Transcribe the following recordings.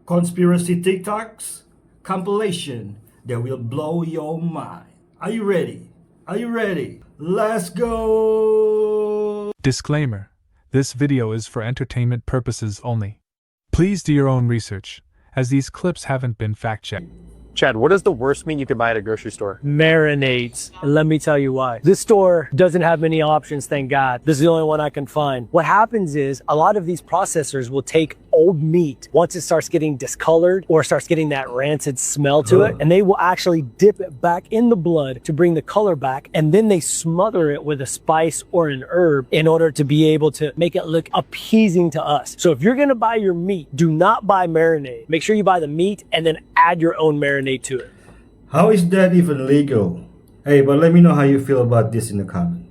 conspiracy TikToks, compilation that will blow your mind. Are you ready? Are you ready? Let's go! Disclaimer: this video is for entertainment purposes only. Please do your own research, as these clips haven't been fact-checked. Chad, what is the worst meat you can buy at a grocery store? Marinades. And let me tell you why. This store doesn't have many options, thank God. This is the only one I can find. What happens is a lot of these processors will take old meat once it starts getting discolored or starts getting that rancid smell to it, and they will actually dip it back in the blood to bring the color back, and then they smother it with a spice or an herb in order to be able to make it look appeasing to us. So if you're gonna buy your meat, do not buy marinade. Make sure you buy the meat and then add your own marinade to it. How is that even legal? Hey, but let me know how you feel about this in the comment.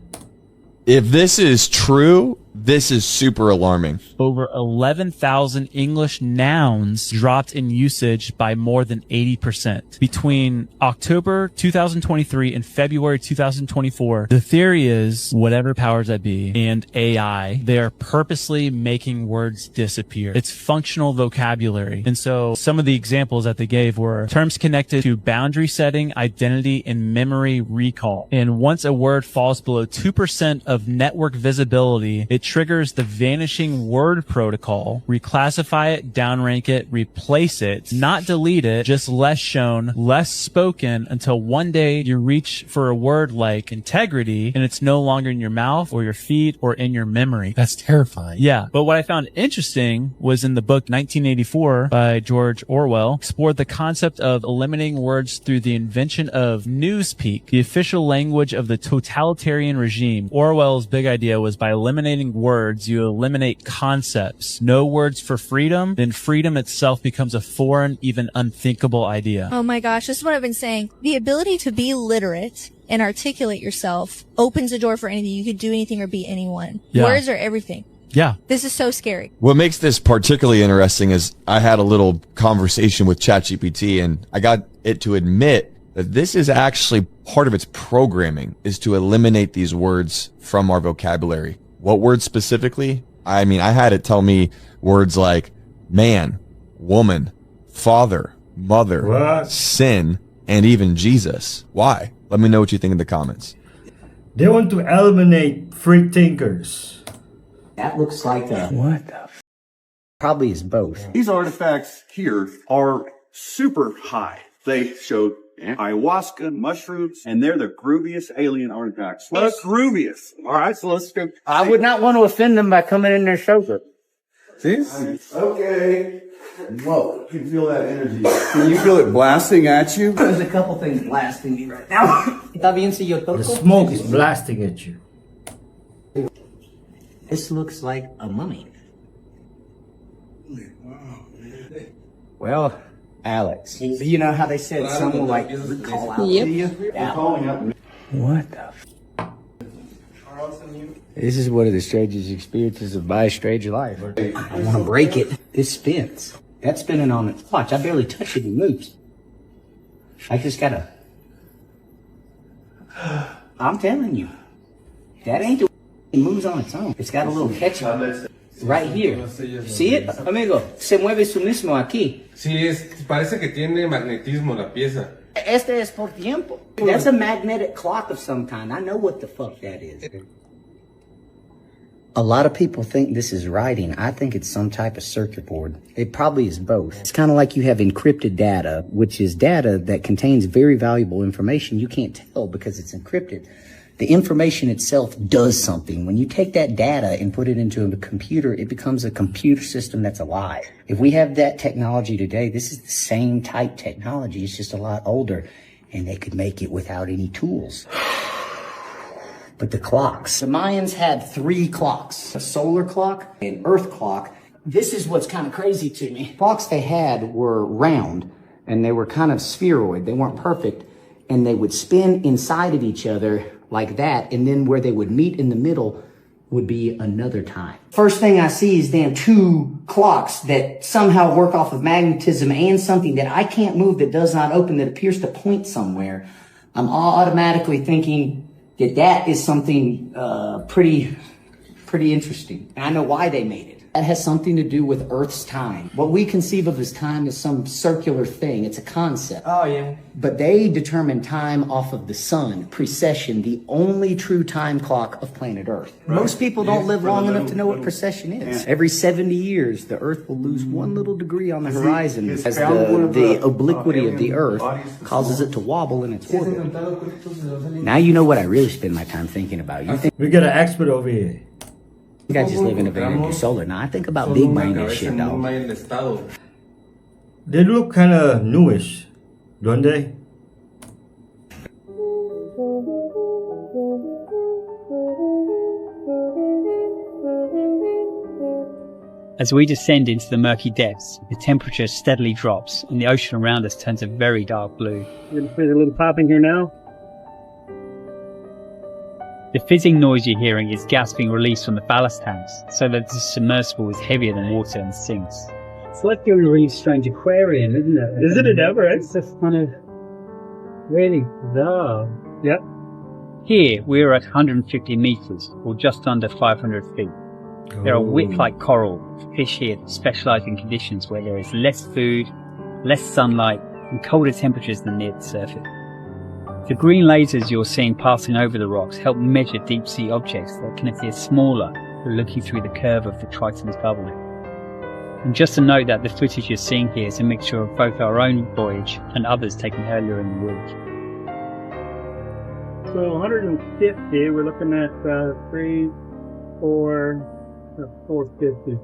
If this is true, this is super alarming. Over 11,000 English nouns dropped in usage by more than 80%. Between October 2023 and February 2024, the theory is whatever powers that be and AI, they are purposely making words disappear. It's functional vocabulary. And so some of the examples that they gave were terms connected to boundary setting, identity, and memory recall. And once a word falls below 2% of network visibility, it triggers the vanishing word protocol, reclassify it, downrank it, replace it, not delete it, just less shown, less spoken, until one day you reach for a word like integrity and it's no longer in your mouth or your feet or in your memory. That's terrifying. Yeah. But what I found interesting was in the book 1984 by George Orwell, explored the concept of eliminating words through the invention of newspeak, the official language of the totalitarian regime. Orwell's big idea was by eliminating words, you eliminate concepts. No words for freedom, then freedom itself becomes a foreign, even unthinkable idea. Oh my gosh, this is what I've been saying. The ability to be literate and articulate yourself opens the door for anything. You could do anything or be anyone. Yeah. Words are everything. Yeah. This is so scary. What makes this particularly interesting is I had a little conversation with ChatGPT and I got it to admit that this is actually part of its programming, is to eliminate these words from our vocabulary. What words specifically? I mean, I had it tell me words like man, woman, father, mother, sin, and even Jesus. Why? Let me know what you think in the comments. They want to eliminate free thinkers. That looks like a... What the f? Probably is both. These artifacts here are super high. They show ayahuasca, mushrooms, and they're the grooviest alien artifacts. The grooviest. All right, so let's go. I would not want to offend them by coming in their shoulder. See? Okay. Whoa, you can feel that energy. Can you feel it blasting at you? There's a couple things blasting me right now. ¿Está bien si yo toco? The smoke is blasting at you. This looks like a mummy. Well, Alex, you know how they said some will like call out to you? Yeah. What the f? This is one of the strangest experiences of my strange life. I want to break it. This spins. That's spinning on it. Watch, I barely touch it. It moves. I just gotta... I'm telling you. That ain't the... It moves on its own. It's got a little catch right here. See it, amigo? Se mueve su mismo aquí. Sí, parece que tiene magnetismo la pieza. Este es por tiempo. That's a magnetic clock of some kind. I know what the fuck that is. A lot of people think this is writing. I think it's some type of circuit board. It probably is both. It's kind of like you have encrypted data, which is data that contains very valuable information you can't tell because it's encrypted. The information itself does something. When you take that data and put it into a computer, it becomes a computer system that's alive. If we have that technology today, this is the same type technology. It's just a lot older, and they could make it without any tools. But the clocks. The Mayans had 3 clocks, a solar clock, an earth clock. This is what's kind of crazy to me. Clocks they had were round, and they were kind of spheroid. They weren't perfect, and they would spin inside of each other like that, and then where they would meet in the middle would be another time. First thing I see is damn 2 clocks that somehow work off of magnetism and something that I can't move, that does not open, that appears to point somewhere. I'm automatically thinking that is something pretty interesting. And I know why they made it. That has something to do with Earth's time. What we conceive of as time is some circular thing. It's a concept. Oh, yeah. But they determine time off of the sun, precession, the only true time clock of planet Earth. Right. Most people don't Yeah, live for long the enough to know what little- precession is. Yeah. Every 70 years, the Earth will lose one little degree on the Is he- horizon is as found one the of obliquity of the alien Earth bodies the causes smallest? it to wobble in its orbit. Now you know what I really spend my time thinking about. You think We got an expert over here. I just live in a very solar. Now I think about big brain and shit, dog. They look kind of newish, don't they? As we descend into the murky depths, the temperature steadily drops and the ocean around us turns a very dark blue. There's a little pop in here now. The fizzing noise you're hearing is gas being released from the ballast tanks, so that the submersible is heavier than water and sinks. It's like a really strange aquarium, isn't it? Isn't it ever? It's just kind of really bizarre. Yep. Here, we're at 150 meters, or just under 500 feet. There are whip-like coral, fish here that specialize in conditions where there is less food, less sunlight, and colder temperatures than near the surface. The green lasers you're seeing passing over the rocks help measure deep-sea objects that can appear smaller when looking through the curve of the Triton's bubble. And just to note that the footage you're seeing here is a mixture of both our own voyage and others taken earlier in the week. So 150, we're looking at 450.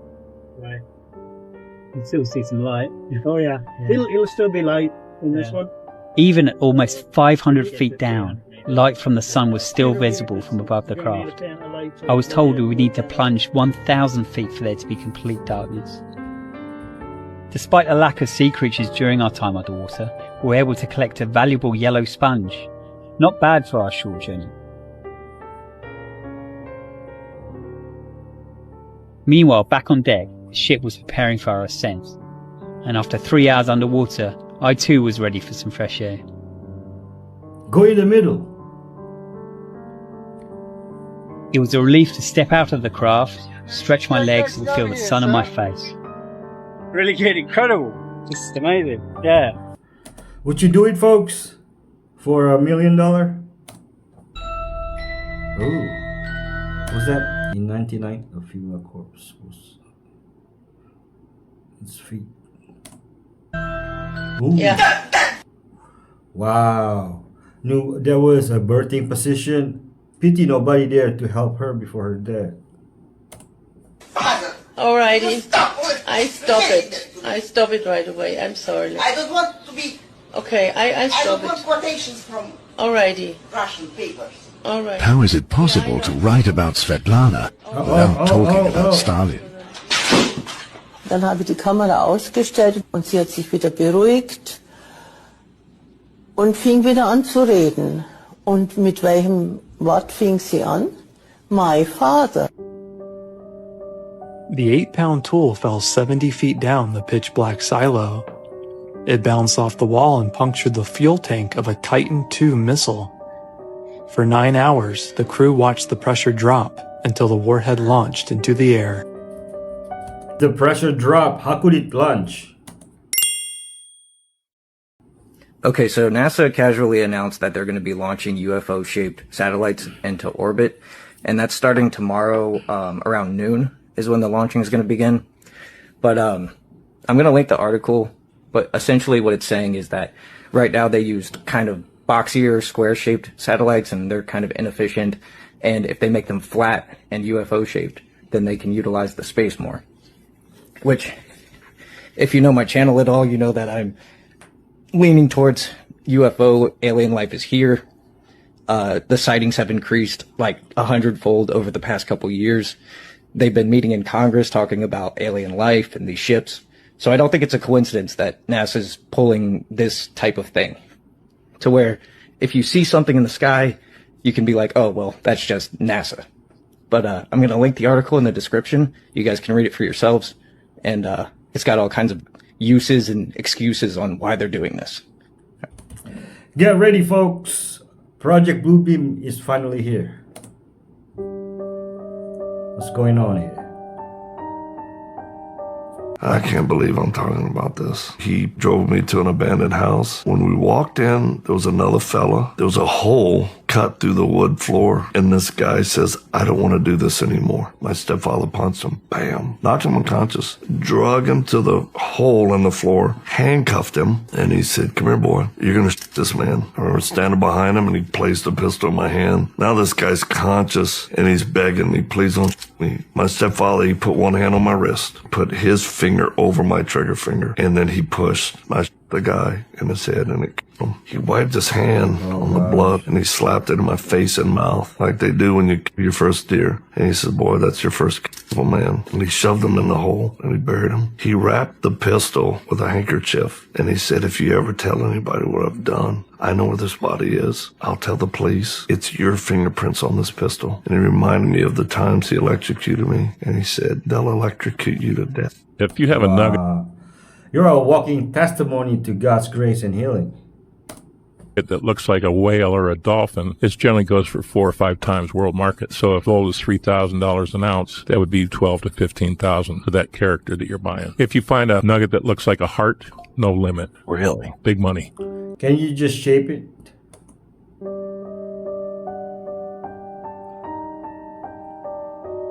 Right. You can still see some light. Oh yeah. It'll still be light in this one. Even at almost 500 feet down, light from the sun was still visible from above the craft. I was told we would need to plunge 1,000 feet for there to be complete darkness. Despite a lack of sea creatures during our time underwater, we were able to collect a valuable yellow sponge. Not bad for our short journey. Meanwhile, back on deck, the ship was preparing for our ascent. And after 3 hours underwater, I too was ready for some fresh air. Go in the middle. It was a relief to step out of the craft, stretch my legs and feel the sun on my face. Really good, incredible. This is amazing. Yeah. Would you do it, folks? For $1 million? Oh. Was that in 99? A female corpse was its feet. Ooh. Yeah. Wow. Knew there was a birthing position. Pity nobody there to help her before her death. Alrighty. I stop it. I stop it right away. I'm sorry. I don't want to be. Okay, I I stop don't want it. quotations from Alrighty. Russian papers. Alright. How is it possible to write about Svetlana without talking about Stalin? Dann habe ich die Kamera ausgestellt und sie hat sich wieder beruhigt und fing wieder an zu reden. Und mit welchem Wort fing sie an? My father. The 8-pound tool fell 70 feet down the pitch-black silo. It bounced off the wall and punctured the fuel tank of a Titan II missile. For 9 hours, the crew watched the pressure drop until the warhead launched into the air. The pressure dropped. How could it launch? Okay, so NASA casually announced that they're going to be launching UFO-shaped satellites into orbit, and that's starting tomorrow around noon is when the launching is going to begin. But I'm going to link the article, but essentially what it's saying is that right now they used kind of boxier, square-shaped satellites, and they're kind of inefficient, and if they make them flat and UFO-shaped, then they can utilize the space more. Which, if you know my channel at all, you know that I'm leaning towards UFO, alien life is here. The sightings have increased like 100-fold over the past couple years. They've been meeting in Congress talking about alien life and these ships. So I don't think it's a coincidence that NASA's pulling this type of thing. To where if you see something in the sky, you can be like, oh, well, that's just NASA. But I'm going to link the article in the description. You guys can read it for yourselves. And it's got all kinds of uses and excuses on why they're doing this. Get ready, folks. Project Bluebeam is finally here. What's going on here? I can't believe I'm talking about this. He drove me to an abandoned house. When we walked in, there was another fella. There was a hole cut through the wood floor. And this guy says, I don't want to do this anymore. My stepfather punched him. Bam. Knocked him unconscious. Drug him to the hole in the floor. Handcuffed him. And he said, come here, boy. You're going to shoot this man. I remember standing behind him and he placed a pistol in my hand. Now this guy's conscious and he's begging me, please don't shoot me. My stepfather, he put one hand on my wrist, put his finger over my trigger finger, and then he pushed the guy in his head and it killed him. He wiped his hand on the blood and he slapped it in my face and mouth like they do when you kill your first deer. And he said, boy, that's your first kill, man. And he shoved him in the hole and he buried him. He wrapped the pistol with a handkerchief and he said, if you ever tell anybody what I've done, I know where this body is. I'll tell the police. It's your fingerprints on this pistol. And he reminded me of the times he electrocuted me. And he said, they'll electrocute you to death. If you have a nugget You're a walking testimony to God's grace and healing. that looks like a whale or a dolphin, it generally goes for 4 or 5 times world market. So if gold is $3,000 an ounce, that would be $12,000 to $15,000 for that character that you're buying. If you find a nugget that looks like a heart, no limit. Really? Big money. Can you just shape it?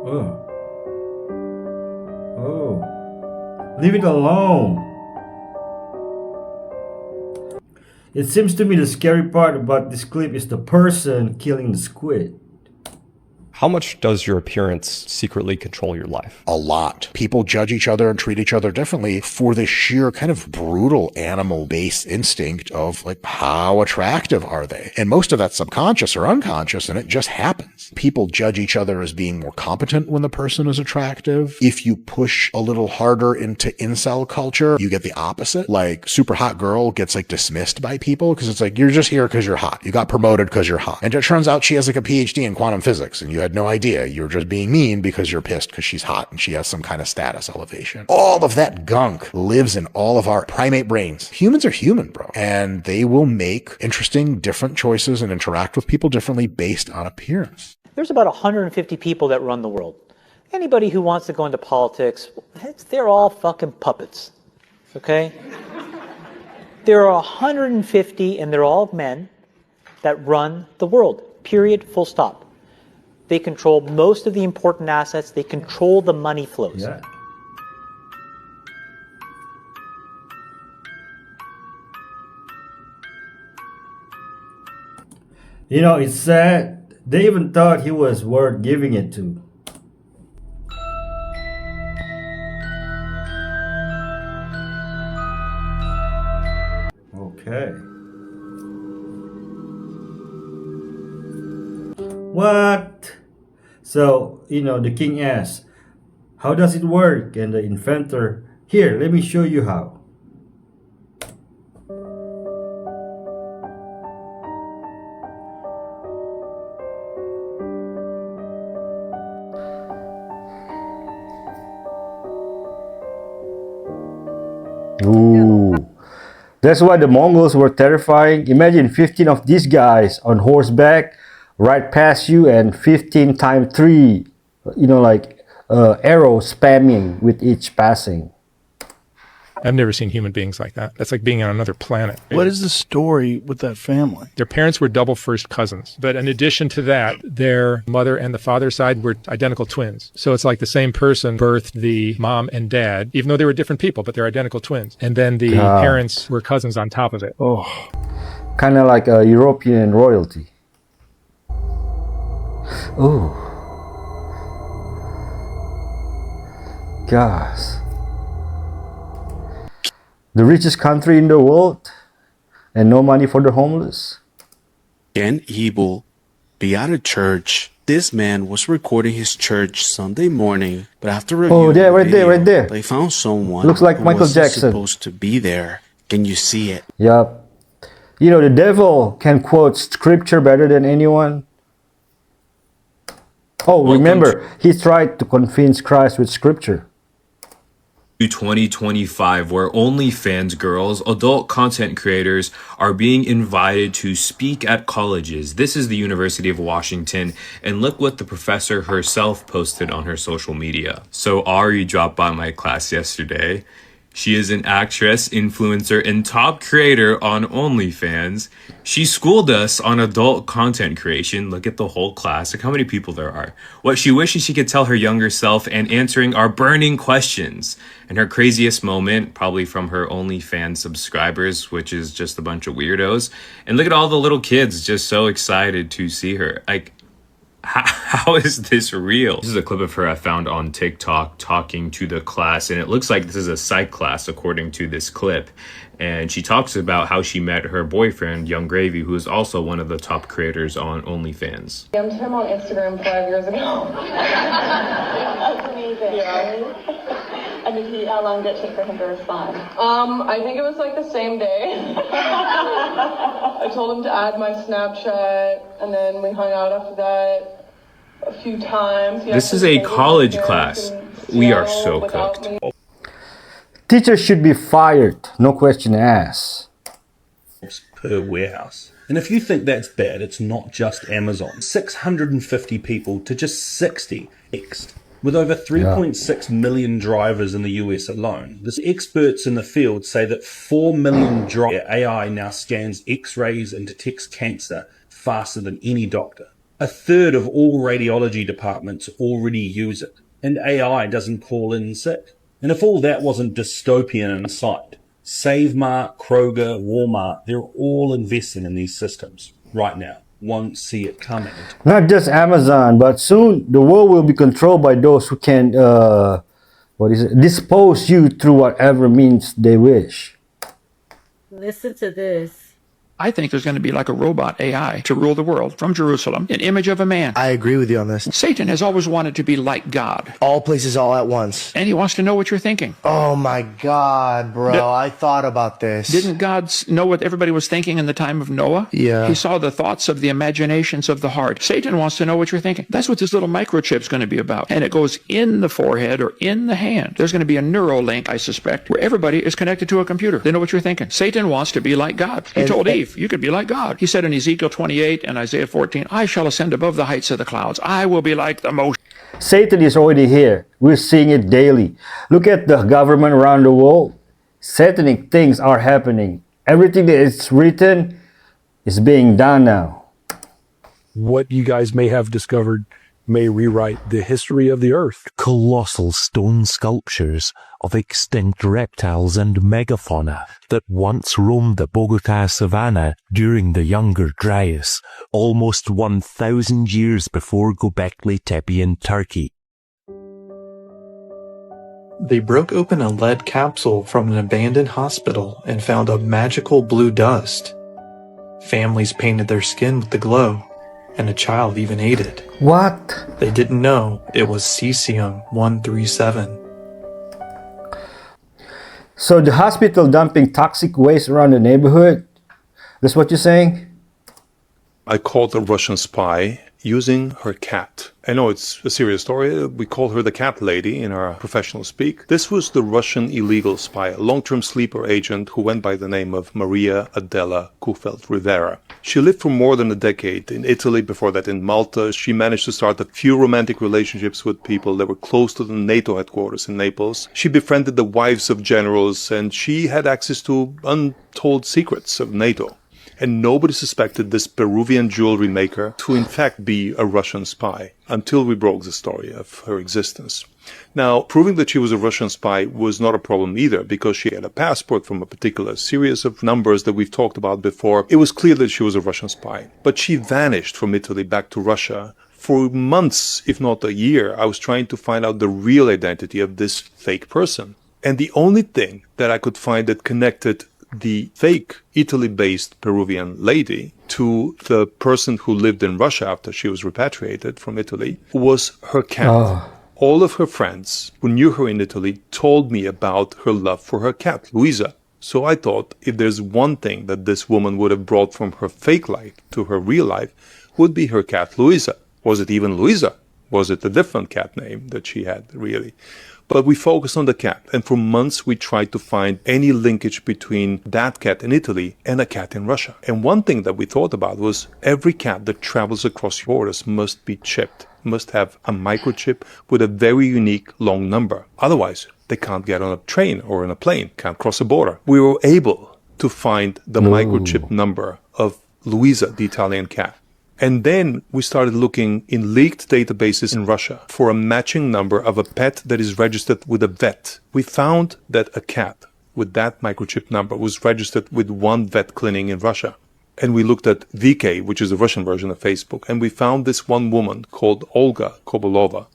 Oh. Oh. Leave it alone. It seems to me the scary part about this clip is the person killing the squid. How much does your appearance secretly control your life? A lot. People judge each other and treat each other differently for the sheer kind of brutal animal-based instinct of like, how attractive are they? And most of that's subconscious or unconscious, and it just happens. People judge each other as being more competent when the person is attractive. If you push a little harder into incel culture, you get the opposite. Like, super hot girl gets like dismissed by people because it's like, you're just here because you're hot. You got promoted because you're hot. And it turns out she has like a PhD in quantum physics and you had no idea. You're just being mean because you're pissed because she's hot and she has some kind of status elevation. All of that gunk lives in all of our primate brains. Humans are human, bro. And they will make interesting, different choices and interact with people differently based on appearance. There's about 150 people that run the world. Anybody who wants to go into politics, they're all fucking puppets. Okay? There are 150 and they're all men that run the world. Period. Full stop. They control most of the important assets. They control the money flows. Yeah. You know, it's sad. They even thought he was worth giving it to. Okay. What? So, you know, the king asks, how does it work? And the inventor, here, let me show you how. Ooh. That's why the Mongols were terrifying. Imagine 15 of these guys on horseback right past you and 15 times 3, you know, like arrows spamming with each passing. I've never seen human beings like that. That's like being on another planet. What is the story with that family? Their parents were double first cousins. But in addition to that, their mother and the father side were identical twins. So it's like the same person birthed the mom and dad, even though they were different people, but they're identical twins. And then the parents were cousins on top of it. Oh, kind of like a European royalty. Oh. Gosh. The richest country in the world and no money for the homeless. Ken Ebel be at a church. This man was recording his church Sunday morning, but after reviewing right there. They found someone looks like who Michael wasn't Jackson. supposed to be there. Can you see it? Yup. You know, the devil can quote scripture better than anyone. Oh, remember, he tried to convince Christ with scripture. 2025, where OnlyFans girls, adult content creators, are being invited to speak at colleges. This is the University of Washington, and look what the professor herself posted on her social media. So Ari dropped by my class yesterday. She is an actress, influencer, and top creator on OnlyFans. She schooled us on adult content creation. Look at the whole class. Look how many people there are. What she wishes she could tell her younger self, and answering our burning questions. And her craziest moment, probably from her OnlyFans subscribers, which is just a bunch of weirdos. And look at all the little kids just so excited to see her. Like, how is this real? This is a clip of her I found on TikTok talking to the class, and it looks like this is a psych class according to this clip. And she talks about how she met her boyfriend, Young Gravy, who is also one of the top creators on OnlyFans. I met him on Instagram 5 years ago. That's amazing. Yeah. And how long did it take for him to respond? I think it was like the same day. I told him to add my Snapchat, and then we hung out after that a few times. This is a college class. We are so cooked. Teachers should be fired, no question asked. Per warehouse. And if you think that's bad, it's not just Amazon. 650 people to just 60 X'd. With over 3.6 million drivers in the US alone, the experts in the field say that 4 million AI now scans X-rays and detects cancer faster than any doctor. A third of all radiology departments already use it, and AI doesn't call in sick. And if all that wasn't dystopian in sight, SaveMart, Kroger, Walmart, they're all investing in these systems right now. Won't see it coming. Not just Amazon, but soon the world will be controlled by those who can dispose you through whatever means they wish. Listen to this. I think there's going to be like a robot AI to rule the world from Jerusalem, an image of a man. I agree with you on this. Satan has always wanted to be like God. All places, all at once. And he wants to know what you're thinking. Oh my God, bro. I thought about this. Didn't God know what everybody was thinking in the time of Noah? Yeah. He saw the thoughts of the imaginations of the heart. Satan wants to know what you're thinking. That's what this little microchip's going to be about. And it goes in the forehead or in the hand. There's going to be a neural link, I suspect, where everybody is connected to a computer. They know what you're thinking. Satan wants to be like God. He told Eve, you could be like God. He said in Ezekiel 28 and Isaiah 14, I shall ascend above the heights of the clouds. I will be like the most. Satan is already here. We're seeing it daily. Look at the government around the world. Satanic things are happening. Everything that is written is being done now. What you guys may have discovered may rewrite the history of the earth. Colossal stone sculptures of extinct reptiles and megafauna that once roamed the Bogota savanna during the Younger Dryas, almost 1,000 years before Göbekli Tepe in Turkey. They broke open a lead capsule from an abandoned hospital and found a magical blue dust. Families painted their skin with the glow, and a child even ate it. What? They didn't know it was cesium-137. So the hospital dumping toxic waste around the neighborhood? That's what you're saying? I caught a Russian spy using her cat. I know it's a serious story. We call her the cat lady in our professional speak. This was the Russian illegal spy, a long-term sleeper agent who went by the name of Maria Adela Kufeld-Rivera. She lived for more than a decade in Italy, before that in Malta. She managed to start a few romantic relationships with people that were close to the NATO headquarters in Naples. She befriended the wives of generals, and she had access to untold secrets of NATO. And nobody suspected this Peruvian jewelry maker to in fact be a Russian spy, until we broke the story of her existence. Now, proving that she was a Russian spy was not a problem either, because she had a passport from a particular series of numbers that we've talked about before. It was clear that she was a Russian spy. But she vanished from Italy back to Russia. For months, if not a year, I was trying to find out the real identity of this fake person. And the only thing that I could find that connected the fake Italy-based Peruvian lady to the person who lived in Russia after she was repatriated from Italy was her cat. Oh. All of her friends who knew her in Italy told me about her love for her cat, Luisa. So I thought, if there's one thing that this woman would have brought from her fake life to her real life, would be her cat, Luisa. Was it even Luisa? Was it a different cat name that she had, really? But we focused on the cat, and for months we tried to find any linkage between that cat in Italy and a cat in Russia. And one thing that we thought about was every cat that travels across borders must be chipped, must have a microchip with a very unique long number. Otherwise, they can't get on a train or on a plane, can't cross a border. We were able to find the microchip number of Luisa, the Italian cat. And then we started looking in leaked databases in Russia for a matching number of a pet that is registered with a vet. We found that a cat with that microchip number was registered with one vet clinic in Russia. And we looked at VK, which is the Russian version of Facebook, and we found this one woman called Olga Kobolova,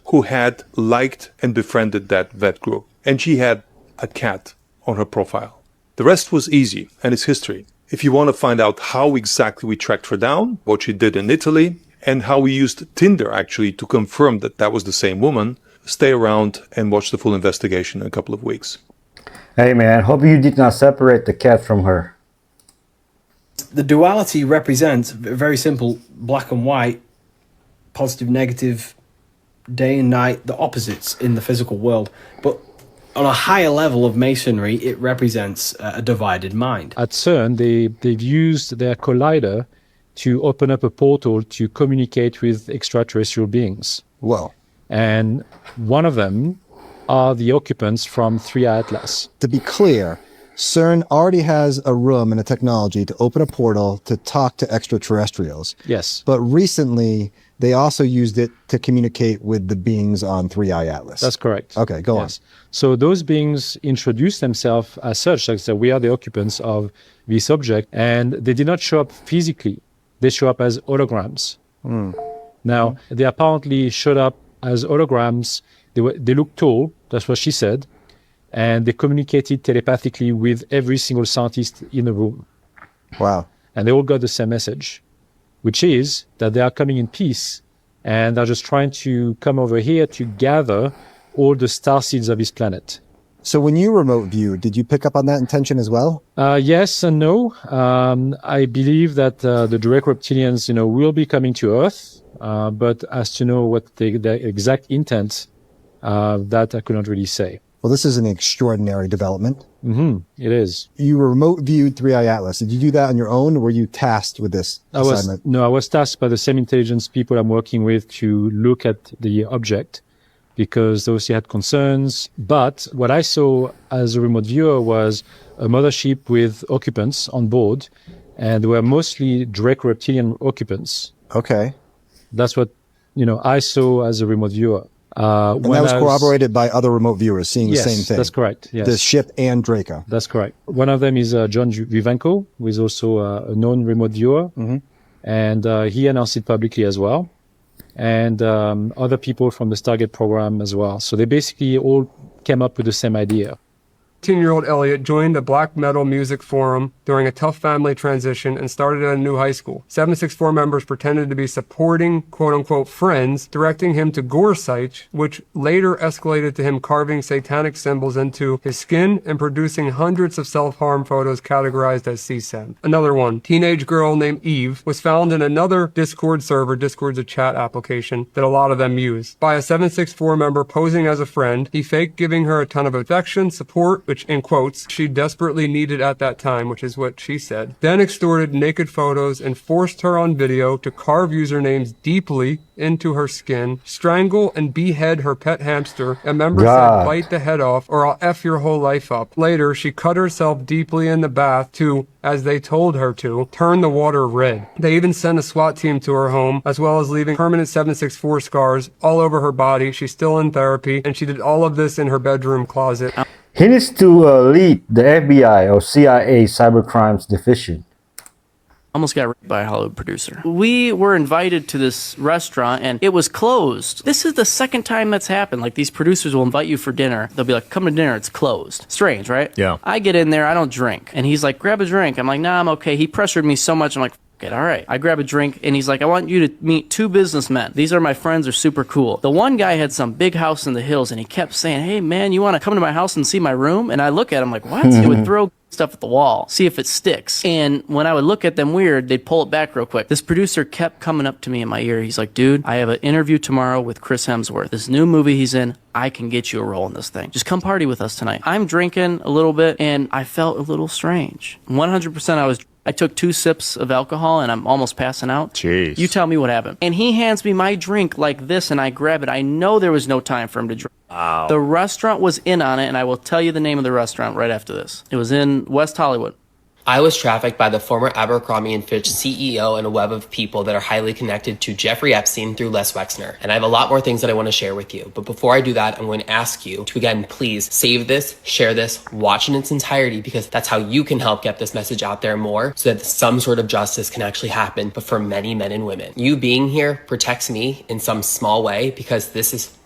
who had liked and befriended that vet group. And she had a cat on her profile. The rest was easy, and it's history. If you want to find out how exactly we tracked her down, what she did in Italy, and how we used Tinder actually to confirm that that was the same woman, stay around and watch the full investigation in a couple of weeks. Hey man, hope you did not separate the cat from her. The duality represents very simple black and white, positive, negative, day and night, the opposites in the physical world. But on a higher level of masonry, it represents a divided mind. At CERN, they've used their collider to open up a portal to communicate with extraterrestrial beings. Whoa. And one of them are the occupants from 3i Atlas. To be clear, CERN already has a room and a technology to open a portal to talk to extraterrestrials. Yes. But recently, they also used it to communicate with the beings on 3i Atlas. That's correct. Okay, go on. So those beings introduce themselves as such, like so we are the occupants of this object, and they did not show up physically. They show up as holograms. Now, they apparently showed up as holograms. They looked tall, that's what she said, and they communicated telepathically with every single scientist in the room. Wow. And they all got the same message, which is that they are coming in peace and they're just trying to come over here to gather all the star seeds of this planet. So when you remote viewed, did you pick up on that intention as well? Yes and no. I believe that the direct reptilians, will be coming to Earth, but as to know what the exact intent, that I couldn't really say. Well, this is an extraordinary development. It is. You remote viewed 3i Atlas. Did you do that on your own, or were you tasked with this assignment? I was tasked by the same intelligence people I'm working with to look at the object, because those had concerns. But what I saw as a remote viewer was a mothership with occupants on board, and they were mostly direct reptilian occupants. Okay. That's what, I saw as a remote viewer. And that was corroborated by other remote viewers seeing the same thing. That's correct. Yes. The ship and Draco. That's correct. One of them is John Vivenko, who is also a known remote viewer. And he announced it publicly as well. And other people from the Stargate program as well. So they basically all came up with the same idea. 18-year-old Elliot joined a black metal music forum during a tough family transition and started at a new high school. 764 members pretended to be supporting quote-unquote friends, directing him to gore sites, which later escalated to him carving satanic symbols into his skin and producing hundreds of self-harm photos categorized as CSAM. Another one, teenage girl named Eve, was found in another Discord server. Discord's a chat application that a lot of them use, by a 764 member posing as a friend. He faked giving her a ton of affection, support, which in quotes she desperately needed at that time, which is what she said, then extorted naked photos and forced her on video to carve usernames deeply into her skin, strangle and behead her pet hamster. A member said, bite the head off or I'll F your whole life up. Later, she cut herself deeply in the bath to, as they told her to, turn the water red. They even sent a SWAT team to her home, as well as leaving permanent 764 scars all over her body. She's still in therapy, and she did all of this in her bedroom closet. He needs to lead the FBI or CIA cybercrimes division. Almost got raped by a Hollywood producer. We were invited to this restaurant and it was closed. This is the second time that's happened. Like, these producers will invite you for dinner. They'll be like, come to dinner, it's closed. Strange, right? Yeah. I get in there, I don't drink. And he's like, grab a drink. I'm like, nah, I'm okay. He pressured me so much, I'm like, it, all right. I grab a drink and he's like, I want you to meet two businessmen. These are my friends, they're super cool. The one guy had some big house in the hills and he kept saying, hey man, you want to come to my house and see my room? And I look at him like, what? He would throw stuff at the wall, see if it sticks. And when I would look at them weird, they'd pull it back real quick. This producer kept coming up to me in my ear. He's like, dude, I have an interview tomorrow with Chris Hemsworth. This new movie he's in, I can get you a role in this thing. Just come party with us tonight. I'm drinking a little bit and I felt a little strange. 100% I took 2 sips of alcohol and I'm almost passing out. Jeez. You tell me what happened. And he hands me my drink like this and I grab it. I know there was no time for him to drink. Wow. The restaurant was in on it, and I will tell you the name of the restaurant right after this. It was in West Hollywood. I was trafficked by the former Abercrombie & Fitch CEO and a web of people that are highly connected to Jeffrey Epstein through Les Wexner. And I have a lot more things that I want to share with you. But before I do that, I'm going to ask you to, again, please save this, share this, watch in its entirety, because that's how you can help get this message out there more so that some sort of justice can actually happen, but for many men and women. You being here protects me in some small way because this is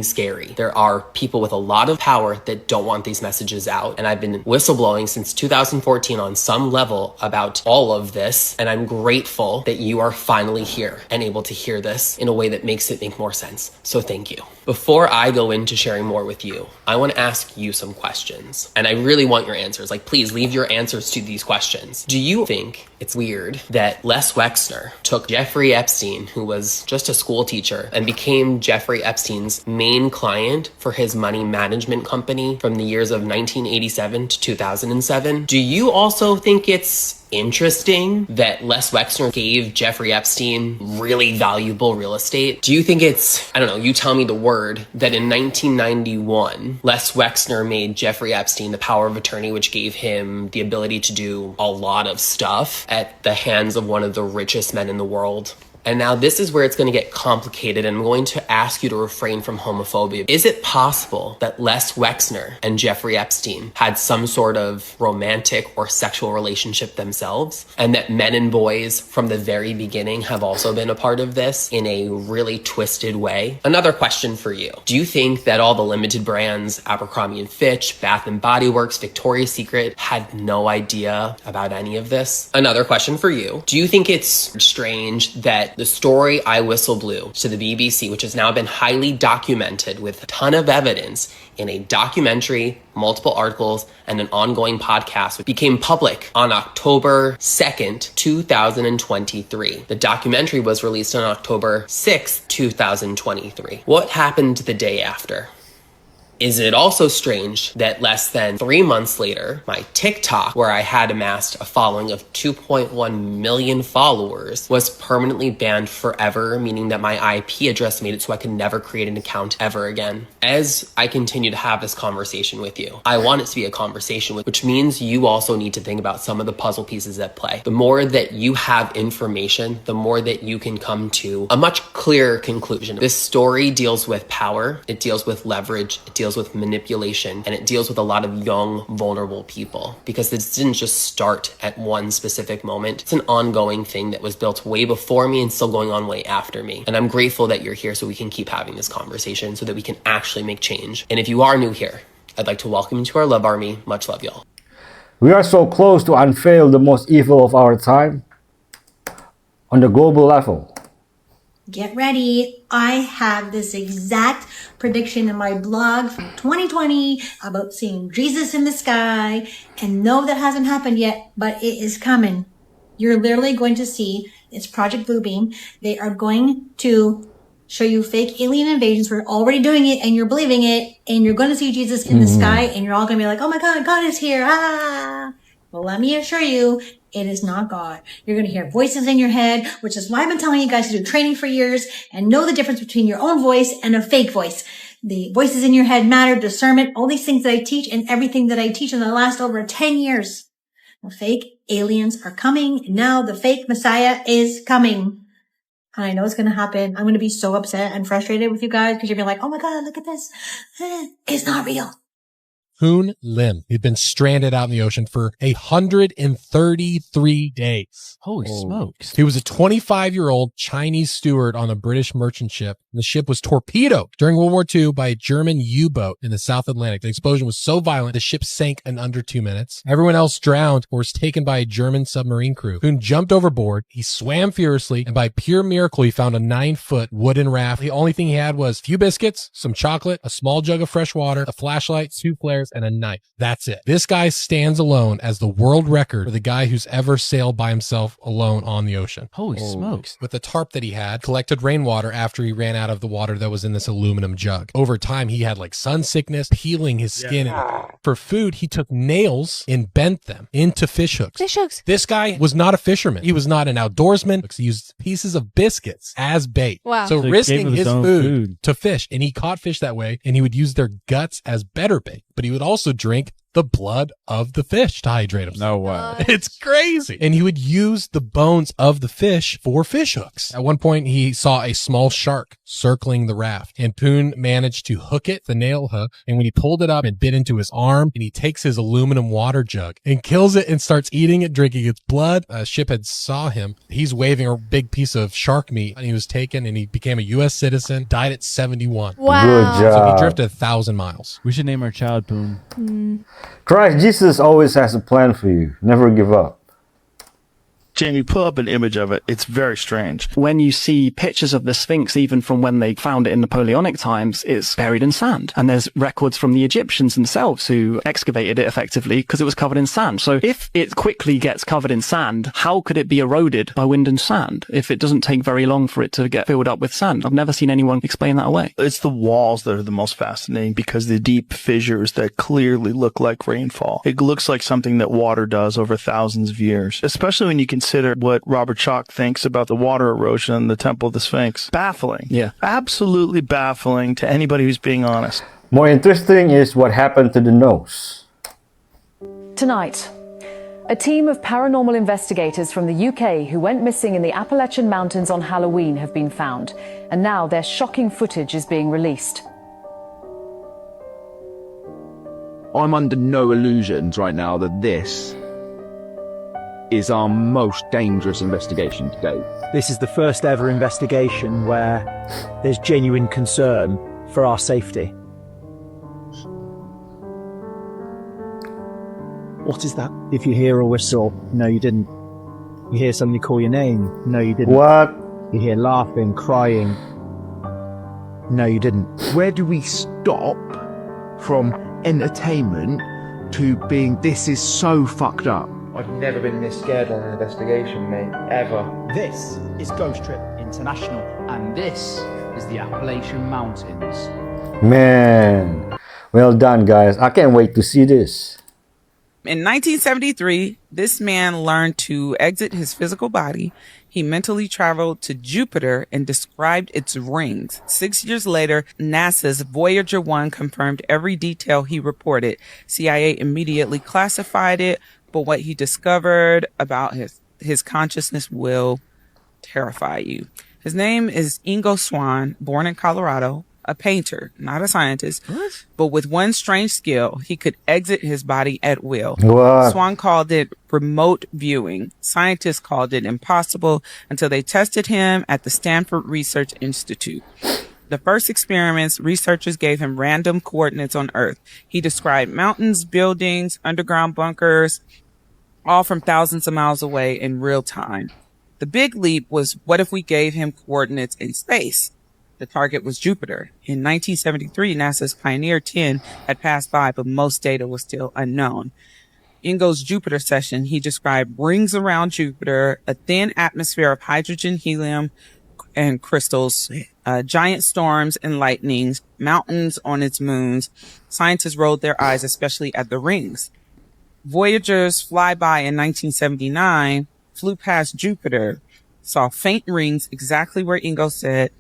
scary. There are people with a lot of power that don't want these messages out. And I've been whistleblowing since 2014 on some level about all of this. And I'm grateful that you are finally here and able to hear this in a way that makes it make more sense. So thank you. Before I go into sharing more with you, I want to ask you some questions. And I really want your answers. Like, please leave your answers to these questions. Do you think it's weird that Les Wexner took Jeffrey Epstein, who was just a school teacher, and became Jeffrey Epstein's main client for his money management company from the years of 1987 to 2007? Do you also think it's interesting that Les Wexner gave Jeffrey Epstein really valuable real estate? Do you think it's, I don't know, you tell me the word, that in 1991, Les Wexner made Jeffrey Epstein the power of attorney, which gave him the ability to do a lot of stuff at the hands of one of the richest men in the world? And now this is where it's going to get complicated, and I'm going to ask you to refrain from homophobia. Is it possible that Les Wexner and Jeffrey Epstein had some sort of romantic or sexual relationship themselves, and that men and boys from the very beginning have also been a part of this in a really twisted way? Another question for you. Do you think that all the limited brands, Abercrombie & Fitch, Bath & Body Works, Victoria's Secret, had no idea about any of this? Another question for you. Do you think it's strange that the story I whistleblew to the BBC, which has now been highly documented with a ton of evidence in a documentary, multiple articles, and an ongoing podcast, which became public on October 2nd, 2023. The documentary was released on October 6th, 2023. What happened the day after? Is it also strange that less than 3 months later, my TikTok, where I had amassed a following of 2.1 million followers, was permanently banned forever, meaning that my IP address made it so I could never create an account ever again? As I continue to have this conversation with you, I want it to be a conversation, which means you also need to think about some of the puzzle pieces at play. The more that you have information, the more that you can come to a much clearer conclusion. This story deals with power, it deals with leverage, it deals with manipulation, and it deals with a lot of young, vulnerable people, because this didn't just start at one specific moment. It's an ongoing thing that was built way before me and still going on way after me. And I'm grateful that you're here so we can keep having this conversation so that we can actually make change. And if you are new here, I'd like to welcome you to our love army. Much love, y'all. We are so close to unveil the most evil of our time on the global level. Get ready. I have this exact prediction in my blog from 2020 about seeing Jesus in the sky. And no, that hasn't happened yet, but it is coming. You're literally going to see, it's Project Bluebeam. They are going to show you fake alien invasions. We're already doing it and you're believing it. And you're going to see Jesus in the sky and you're all going to be like, oh my God, God is here. Ah. Well, let me assure you, it is not God. You're going to hear voices in your head, which is why I've been telling you guys to do training for years and know the difference between your own voice and a fake voice. The voices in your head matter, discernment, all these things that I teach and everything that I teach in the last over 10 years. The fake aliens are coming. Now the fake Messiah is coming. And I know it's going to happen. I'm going to be so upset and frustrated with you guys because you're going to be like, oh my God, look at this. It's not real. Hoon Lim. He'd been stranded out in the ocean for 133 days. Holy smokes. He was a 25-year-old Chinese steward on a British merchant ship. The ship was torpedoed during World War II by a German U-boat in the South Atlantic. The explosion was so violent, the ship sank in under 2 minutes. Everyone else drowned or was taken by a German submarine crew. Hoon jumped overboard. He swam furiously, and by pure miracle, he found a 9-foot wooden raft. The only thing he had was a few biscuits, some chocolate, a small jug of fresh water, a flashlight, 2 flares, pliers, and a knife. That's it. This guy stands alone as the world record for the guy who's ever sailed by himself alone on the ocean. Holy smokes. With the tarp that he had, collected rainwater after he ran out of the water that was in this aluminum jug. Over time, he had like sun sickness, peeling his skin. For food, he took nails and bent them into fish hooks. Fish hooks. This guy was not a fisherman. He was not an outdoorsman. He used pieces of biscuits as bait. Wow. So So he risking gave him his his own food to fish. And he caught fish that way, and he would use their guts as better bait. But he would also drink the blood of the fish to hydrate himself. No way. It's crazy. And he would use the bones of the fish for fish hooks. At one point, he saw a small shark circling the raft, and Poon managed to hook it, the nail hook, and when he pulled it up, it bit into his arm, and he takes his aluminum water jug and kills it and starts eating it, drinking its blood. A ship had saw him. He's waving a big piece of shark meat, and he was taken, and he became a U.S. citizen, died at 71. Wow. Good So job. he drifted 1,000 miles. We should name our child Boom. Christ Jesus always has a plan for you. Never give up. Jamie, pull up an image of it. It's very strange. When you see pictures of the Sphinx, even from when they found it in Napoleonic times, it's buried in sand. And there's records from the Egyptians themselves who excavated it effectively because it was covered in sand. So if it quickly gets covered in sand, how could it be eroded by wind and sand if it doesn't take very long for it to get filled up with sand? I've never seen anyone explain that away. It's the walls that are the most fascinating because the deep fissures that clearly look like rainfall. It looks like something that water does over thousands of years, especially when you consider what Robert Schoch thinks about the water erosion in the Temple of the Sphinx. Baffling. Yeah. Absolutely baffling to anybody who's being honest. More interesting is what happened to the nose. Tonight, a team of paranormal investigators from the UK who went missing in the Appalachian Mountains on Halloween have been found, and now their shocking footage is being released. I'm under no illusions right now that this is our most dangerous investigation to date. This is the first ever investigation where there's genuine concern for our safety. What is that? If you hear a whistle, no you didn't. You hear somebody call your name, no you didn't. What? You hear laughing, crying, no you didn't. Where do we stop from entertainment to being, this is so fucked up? I've never been this scared on an investigation, mate. Ever. This is Ghost Trip International. And this is the Appalachian Mountains. Man, well done, guys. I can't wait to see this. In 1973, this man learned to exit his physical body. He mentally traveled to Jupiter and described its rings. 6 years later, NASA's Voyager 1 confirmed every detail he reported. CIA immediately classified it, but what he discovered about his consciousness will terrify you. His name is Ingo Swann, born in Colorado, a painter, not a scientist, but with one strange skill, he could exit his body at will. What? Swann called it remote viewing. Scientists called it impossible until they tested him at the Stanford Research Institute. The first experiments, researchers gave him random coordinates on Earth. He described mountains, buildings, underground bunkers, all from thousands of miles away in real time. The big leap was, what if we gave him coordinates in space? The target was Jupiter. In 1973, NASA's Pioneer 10 had passed by, but most data was still unknown. Ingo's Jupiter session, he described rings around Jupiter, a thin atmosphere of hydrogen, helium, and crystals, giant storms and lightnings, mountains on its moons. Scientists rolled their eyes, especially at the rings. Voyager's flyby in 1979 flew past Jupiter, saw faint rings exactly where Ingo said,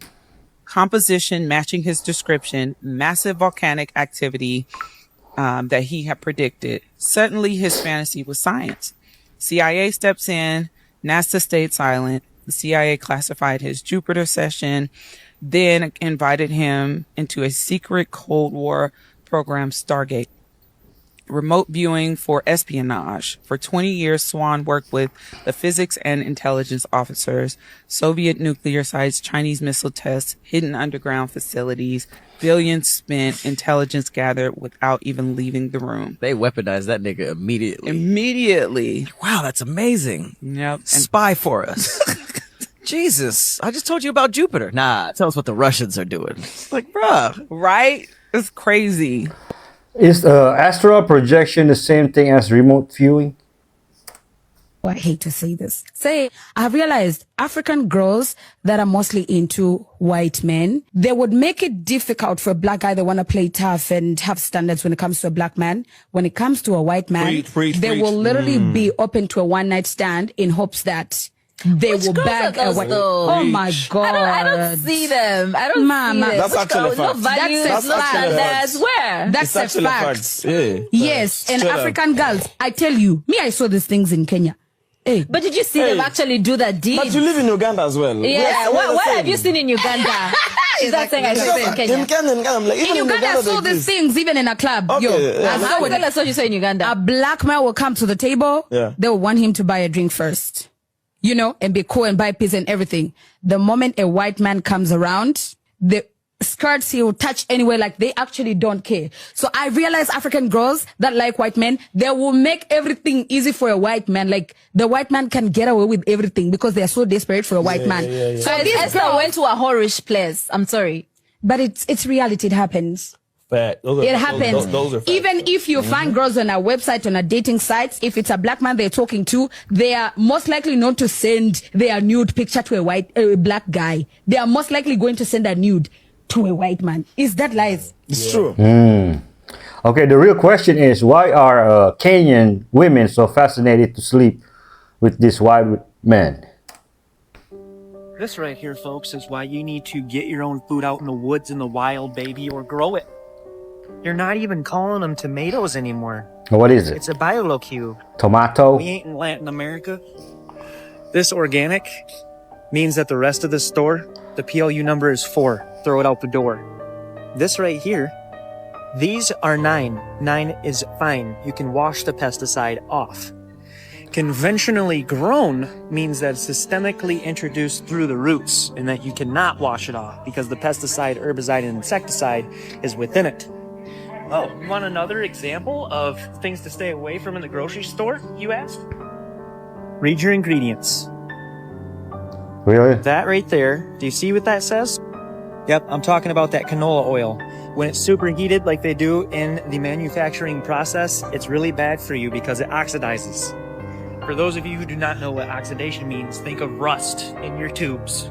composition matching his description, massive volcanic activity that he had predicted. Suddenly, his fantasy was science. CIA steps in, NASA stayed silent. The CIA classified his Jupiter session, then invited him into a secret Cold War program, Stargate. Remote viewing for espionage. For 20 years, Swann worked with the physics and intelligence officers, Soviet nuclear sites, Chinese missile tests, hidden underground facilities, billions spent, intelligence gathered without even leaving the room. They weaponized that nigga immediately. Immediately. Wow, that's amazing. Yep. Spy for us. Jesus, I just told you about Jupiter. Nah, tell us what the Russians are doing. It's like, bruh. Right? It's crazy. Is astral projection the same thing as remote viewing? I hate to say this. Say, I've realized African girls that are mostly into white men, they would make it difficult for a black guy that want to play tough and have standards when it comes to a black man. When it comes to a white man, they will literally be open to a one-night stand in hopes that they will bag a white. Oh my God. I don't see them. I don't see them. That's actually a fact. No values, That's no actually a fact. standards. Where? That's It's a actually a fact. fact. Yeah. Yes, and Straight up. African girls, I tell you, me, I saw these things in Kenya. Hey. But did you see them actually do that deed? But you live in Uganda as well. Yeah. What have you seen in Uganda? Is that thing I saw in Kenya? In Uganda, I saw these things even in a club. Okay, Yo, yeah. I saw you say in Uganda. A black man will come to the table. Yeah. They will want him to buy a drink first, you know, and be cool and buy pizza and everything. The moment a white man comes around, the skirts he will touch anywhere, like they actually don't care. So I realize African girls that like white men, they will make everything easy for a white man. Like the white man can get away with everything because they are so desperate for a white man. So So this this girl went to a whorish place. I'm sorry. but it's reality. It happens. Fact. It happens. Those are facts. Even if you find girls on a website, on a dating site, if it's a black man they're talking to, they are most likely not to send their nude picture to a black guy. They are most likely going to send a nude to a white man. Is that lies? It's true. Okay, the real question is, why are Kenyan women so fascinated to sleep with this white man? This right here, folks, is why you need to get your own food out in the woods in the wild, baby, or grow it. You're not even calling them tomatoes anymore. What is it? It's a biolocue. Tomato? We ain't in Latin America. This organic means that the rest of the store, the PLU number is 4. Throw it out the door. This right here, these are 9. 9 is fine. You can wash the pesticide off. Conventionally grown means that it's systemically introduced through the roots and that you cannot wash it off because the pesticide, herbicide, and insecticide is within it. Oh, you want another example of things to stay away from in the grocery store, you asked? Read your ingredients. Really? That right there, do you see what that says? Yep, I'm talking about that canola oil. When it's superheated like they do in the manufacturing process, it's really bad for you because it oxidizes. For those of you who do not know what oxidation means, think of rust in your tubes.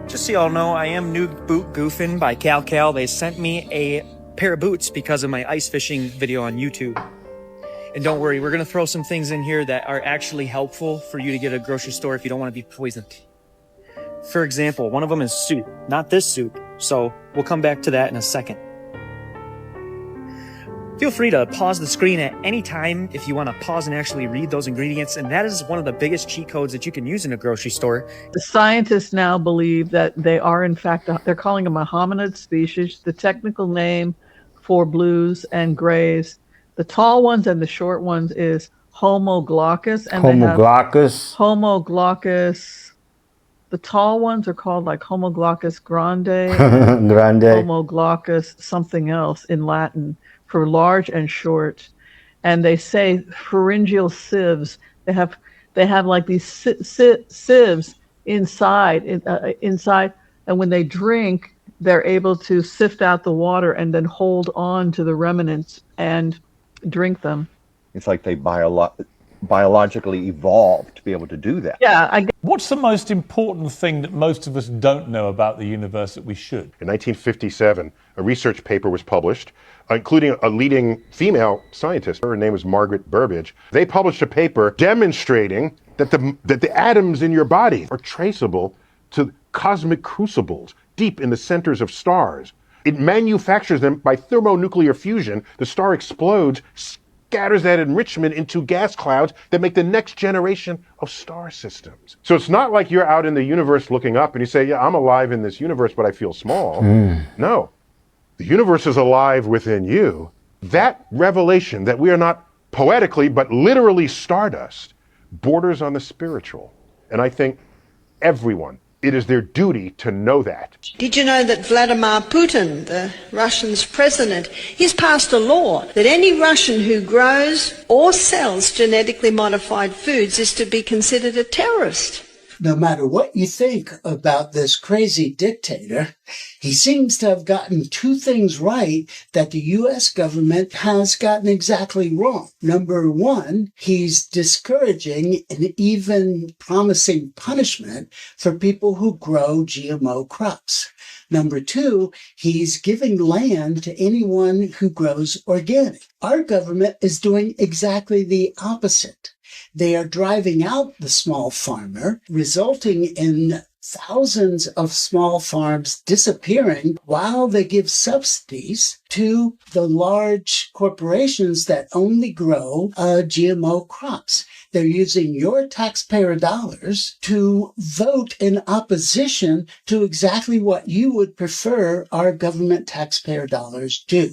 Just so y'all know, I am New Boot Goofin' by Cal. They sent me a pair of boots because of my ice fishing video on YouTube. And don't worry, we're going to throw some things in here that are actually helpful for you to get at a grocery store if you don't want to be poisoned. For example, one of them is soup, not this soup. So we'll come back to that in a second. Feel free to pause the screen at any time if you want to pause and actually read those ingredients. And that is one of the biggest cheat codes that you can use in a grocery store. The scientists now believe that they are, in fact, they're calling them a hominid species. The technical name for blues and grays, the tall ones and the short ones, is Homoglockus. And Homoglockus. Homoglockus. The tall ones are called like Homoglockus grande. Grande. Homoglockus something else in Latin for large and short. And they say pharyngeal sieves. They have like these sieves inside, and when they drink, they're able to sift out the water and then hold on to the remnants and drink them. It's like they biologically evolved to be able to do that. Yeah. What's the most important thing that most of us don't know about the universe that we should? In 1957, a research paper was published, including a leading female scientist. Her name was Margaret Burbidge. They published a paper demonstrating that the atoms in your body are traceable to cosmic crucibles deep in the centers of stars. It manufactures them by thermonuclear fusion. The star explodes, scatters that enrichment into gas clouds that make the next generation of star systems. So it's not like you're out in the universe looking up and you say, yeah, I'm alive in this universe, but I feel small. No, the universe is alive within you. That revelation that we are not poetically, but literally stardust borders on the spiritual. And I think everyone, it is their duty to know that. Did you know that Vladimir Putin, the Russian's president, he's passed a law that any Russian who grows or sells genetically modified foods is to be considered a terrorist? no matter what you think about this crazy dictator, he seems to have gotten two things right that the U.S. government has gotten exactly wrong. Number one, he's discouraging and even promising punishment for people who grow GMO crops. Number two, he's giving land to anyone who grows organic. Our government is doing exactly the opposite. They are driving out the small farmer, resulting in thousands of small farms disappearing while they give subsidies to the large corporations that only grow GMO crops. They're using your taxpayer dollars to vote in opposition to exactly what you would prefer our government taxpayer dollars do.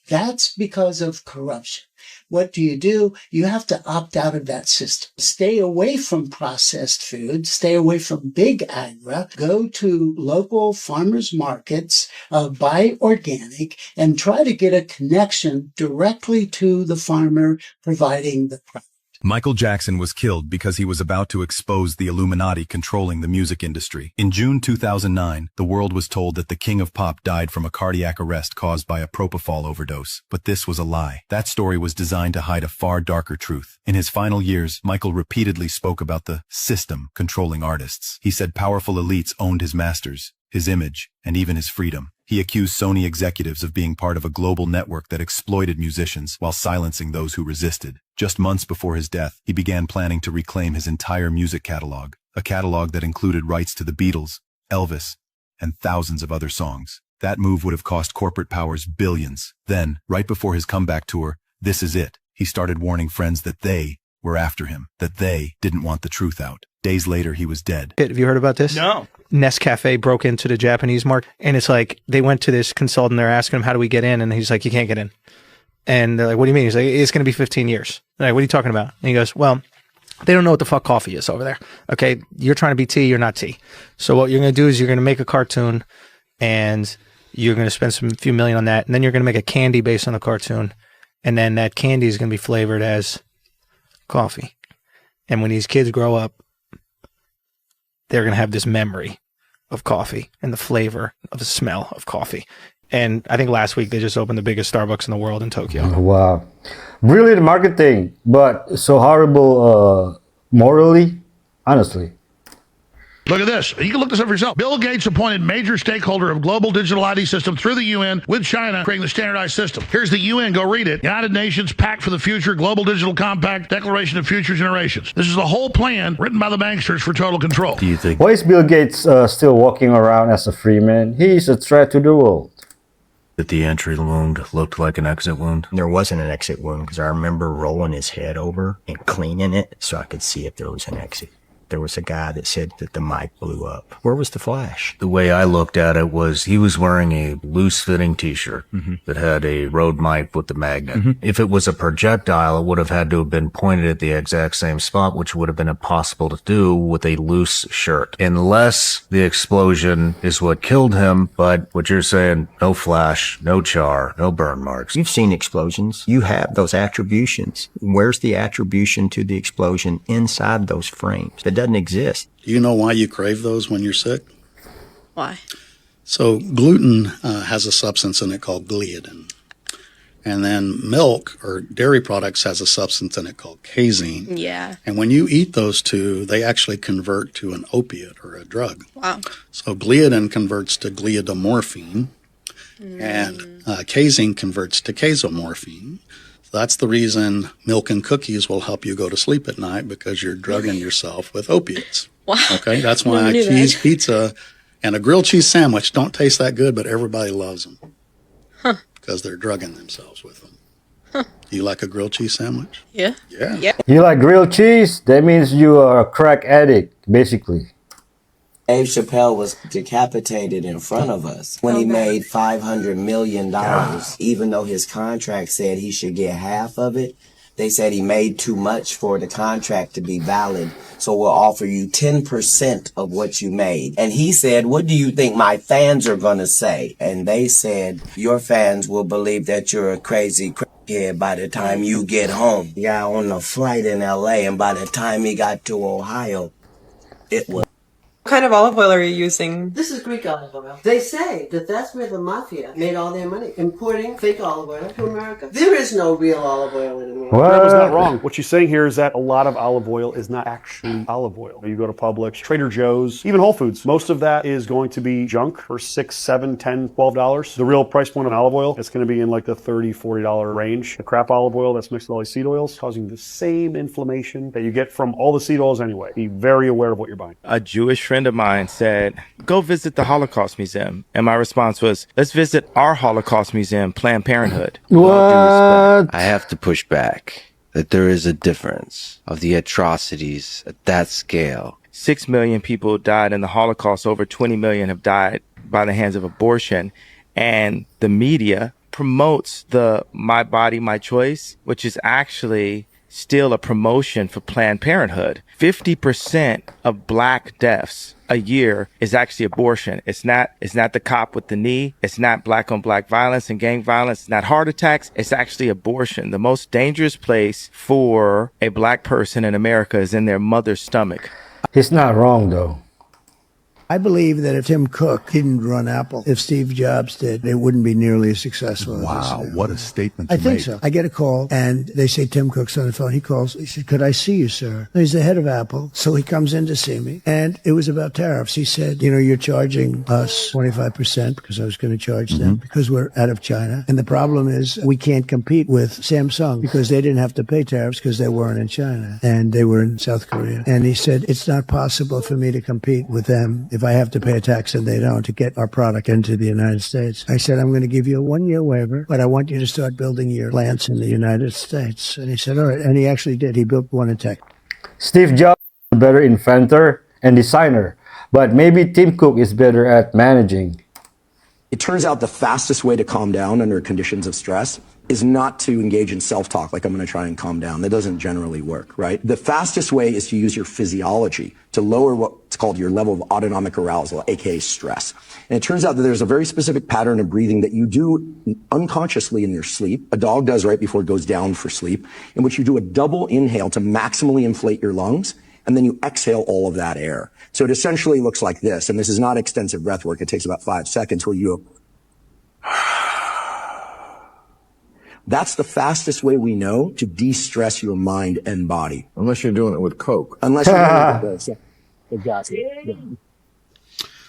That's because of corruption. What do? You have to opt out of that system. Stay away from processed food. Stay away from big agra. Go to local farmers markets, buy organic, and try to get a connection directly to the farmer providing the product. Michael Jackson was killed because he was about to expose the Illuminati controlling the music industry. In June 2009, the world was told that the king of pop died from a cardiac arrest caused by a propofol overdose. But this was a lie. That story was designed to hide a far darker truth. In his final years, Michael repeatedly spoke about the system controlling artists. He said powerful elites owned his masters, his image, and even his freedom. He accused Sony executives of being part of a global network that exploited musicians while silencing those who resisted. Just months before his death, he began planning to reclaim his entire music catalog, a catalog that included rights to the Beatles, Elvis, and thousands of other songs. That move would have cost corporate powers billions. Then, right before his comeback tour, This Is It, he started warning friends that they were after him, that they didn't want the truth out. Days later, he was dead. Have you heard about this? No. Nescafe broke into the Japanese market, and it's like they went to this consultant. They're asking him, how do we get in? And he's like, you can't get in. And they're like, what do you mean? He's like, it's going to be 15 years. They're like, what are you talking about? And he goes, well, they don't know what the fuck coffee is over there. Okay, you're trying to be tea, you're not tea. So what you're going to do is you're going to make a cartoon, and you're going to spend some few million on that, and then you're going to make a candy based on the cartoon, and then that candy is going to be flavored as coffee. And when these kids grow up, they're going to have this memory of coffee and the flavor of the smell of coffee. And I think last week they just opened the biggest Starbucks in the world in Tokyo. Wow. Brilliant marketing, but so horrible morally, honestly. Look at this. You can look this up for yourself. Bill Gates appointed major stakeholder of global digital ID system through the UN with China, creating the standardized system. Here's the UN. Go read it. United Nations Pact for the Future, Global Digital Compact, Declaration of Future Generations. This is the whole plan written by the banksters for total control. Do you think? Why is Bill Gates still walking around as a free man? He's a threat to the world. That the entry wound looked like an exit wound? There wasn't an exit wound because I remember rolling his head over and cleaning it so I could see if there was an exit. There was a guy that said that the mic blew up. Where was the flash? The way I looked at it was he was wearing a loose-fitting t-shirt that had a Rode mic with the magnet. If it was a projectile, it would have had to have been pointed at the exact same spot, which would have been impossible to do with a loose shirt. Unless the explosion is what killed him, but what you're saying, no flash, no char, no burn marks. You've seen explosions. You have those attributions. Where's the attribution to the explosion inside those frames? That doesn't exist. Do you know why you crave those when you're sick? Why? So gluten has a substance in it called gliadin. And then milk or dairy products has a substance in it called casein. Yeah. And when you eat those two, they actually convert to an opiate or a drug. Wow. So gliadin converts to gliadomorphine, and casein converts to casomorphine. That's the reason milk and cookies will help you go to sleep at night, because you're drugging yourself with opiates. Wow. Okay, that's why a cheese pizza and a grilled cheese sandwich don't taste that good, but everybody loves them. Huh. Because they're drugging themselves with them. Huh. You like a grilled cheese sandwich? Yeah. Yeah. You like grilled cheese? That means you are a crack addict, basically. Dave Chappelle was decapitated in front of us when he made $500 million, even though his contract said he should get half of it. They said he made too much for the contract to be valid, so we'll offer you 10% of what you made. And he said, what do you think my fans are going to say? And they said, your fans will believe that you're a crazy crackhead by the time you get home. Yeah, on a flight in LA, and by the time he got to Ohio, it was. What kind of olive oil are you using? This is Greek olive oil. They say that that's where the mafia made all their money, importing fake olive oil to America. There is no real olive oil anymore. Grandma's not wrong. What she's saying here is that a lot of olive oil is not actually olive oil. You go to Publix, Trader Joe's, even Whole Foods. Most of that is going to be junk for $6, $7, $10, $12. The real price point of olive oil, it's going to be in like the $30, $40 range. The crap olive oil that's mixed with all these seed oils, causing the same inflammation that you get from all the seed oils anyway. Be very aware of what you're buying. A Jewish friend of mine said, go visit the Holocaust Museum. And my response was, let's visit our Holocaust Museum, Planned Parenthood. What? I have to push back that there is a difference of the atrocities at that scale. 6 million people died in the Holocaust. Over 20 million have died by the hands of abortion. And the media promotes the My Body, My Choice, which is actually still a promotion for Planned Parenthood. 50% of black deaths a year is actually abortion. It's not the cop with the knee. It's not black on black violence and gang violence. It's not heart attacks. It's actually abortion. The most dangerous place for a black person in America is in their mother's stomach. He's not wrong though. I believe that if Tim Cook didn't run Apple, if Steve Jobs did, it wouldn't be nearly as successful. Wow, as what a statement I to think make. so. I get a call and they say Tim Cook's on the phone. He calls. He said, could I see you, sir? He's the head of Apple. So he comes in to see me and it was about tariffs. He said, you're charging us 25% because I was going to charge them because we're out of China. And the problem is we can't compete with Samsung because they didn't have to pay tariffs because they weren't in China and they were in South Korea. And he said, it's not possible for me to compete with them if I have to pay a tax and they don't to get our product into the United States. I said, I'm going to give you a 1-year waiver, but I want you to start building your plants in the United States. And he said, all right. And he actually did. He built one in Texas. Steve Jobs is a better inventor and designer, but maybe Tim Cook is better at managing. It turns out the fastest way to calm down under conditions of stress is not to engage in self-talk, like I'm going to try and calm down. That doesn't generally work, right? The fastest way is to use your physiology to lower what's called your level of autonomic arousal, aka stress. And it turns out that there's a very specific pattern of breathing that you do unconsciously in your sleep. A dog does right before it goes down for sleep, in which you do a double inhale to maximally inflate your lungs, and then you exhale all of that air. So it essentially looks like this, and this is not extensive breath work. It takes about 5 seconds where you That's the fastest way we know to de-stress your mind and body. Unless you're doing it with Coke. Unless you're doing it with this. Yeah. Exactly. Yeah.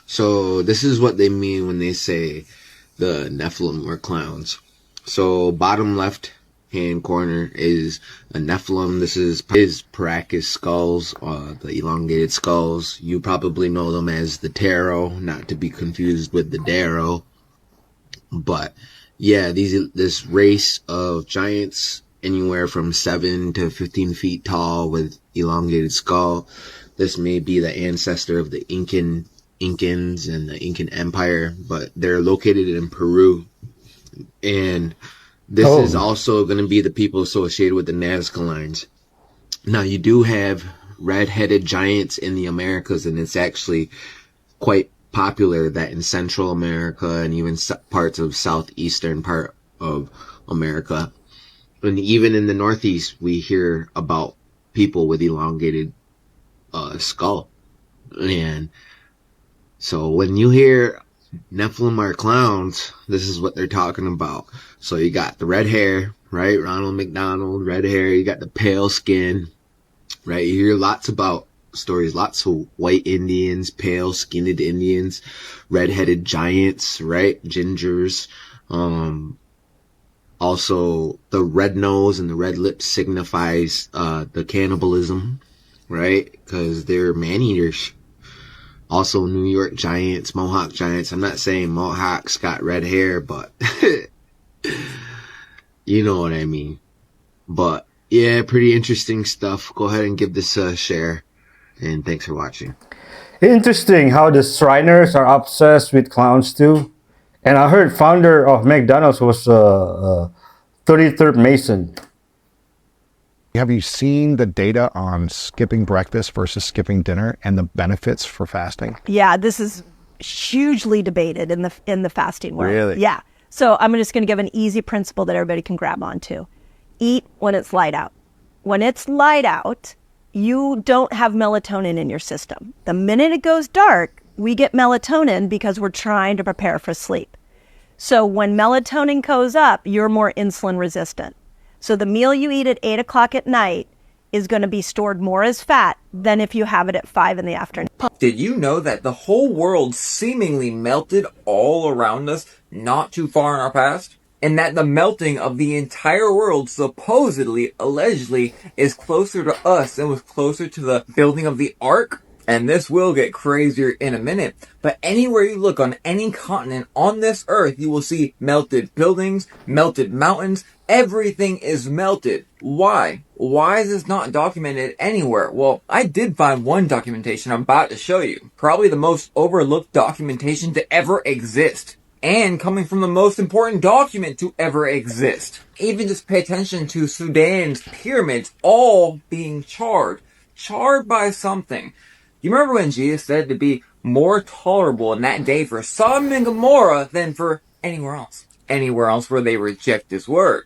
So this is what they mean when they say the Nephilim were clowns. So bottom left hand corner is a Nephilim. This is his Paracus skulls, the elongated skulls. You probably know them as the Tarot, not to be confused with the Darrow. But yeah, this race of giants, anywhere from 7 to 15 feet tall with elongated skull. This may be the ancestor of the Incans and the Incan Empire, but they're located in Peru. And this is also going to be the people associated with the Nazca lines. Now, you do have red-headed giants in the Americas, and it's actually quite popular that in Central America and even parts of southeastern part of America, and even in the Northeast, we hear about people with elongated skull. And so when you hear Nephilim are clowns, this is what they're talking about. So you got the red hair, right? Ronald McDonald, red hair. You got the pale skin, right? You hear lots about stories, lots of white Indians, pale skinned Indians, red-headed giants, right? Gingers. Also the red nose and the red lips signifies the cannibalism, right? Because they're man-eaters. Also New York giants, Mohawk giants. I'm not saying Mohawks got red hair, but you know what I mean. But yeah, pretty interesting stuff. Go ahead and give this a share. And thanks for watching. Interesting how the Shriners are obsessed with clowns too. And I heard founder of McDonald's was a 33rd Mason. Have you seen the data on skipping breakfast versus skipping dinner and the benefits for fasting? Yeah, this is hugely debated in the fasting world. Really? Yeah. So I'm just going to give an easy principle that everybody can grab onto. Eat when it's light out. When it's light out, you don't have melatonin in your system. The minute it goes dark, we get melatonin because we're trying to prepare for sleep. So when melatonin goes up, you're more insulin resistant. So the meal you eat at 8 o'clock at night is going to be stored more as fat than if you have it at 5 in the afternoon. Did you know that the whole world seemingly melted all around us not too far in our past? And that the melting of the entire world supposedly, allegedly, is closer to us than was closer to the building of the Ark? And this will get crazier in a minute. But anywhere you look on any continent on this earth, you will see melted buildings, melted mountains. Everything is melted. Why? Why is this not documented anywhere? Well, I did find one documentation I'm about to show you. Probably the most overlooked documentation to ever exist. And coming from the most important document to ever exist. Even just pay attention to Sudan's pyramids all being charred. Charred by something. You remember when Jesus said to be more tolerable in that day for Sodom and Gomorrah than for anywhere else? Anywhere else where they reject his word.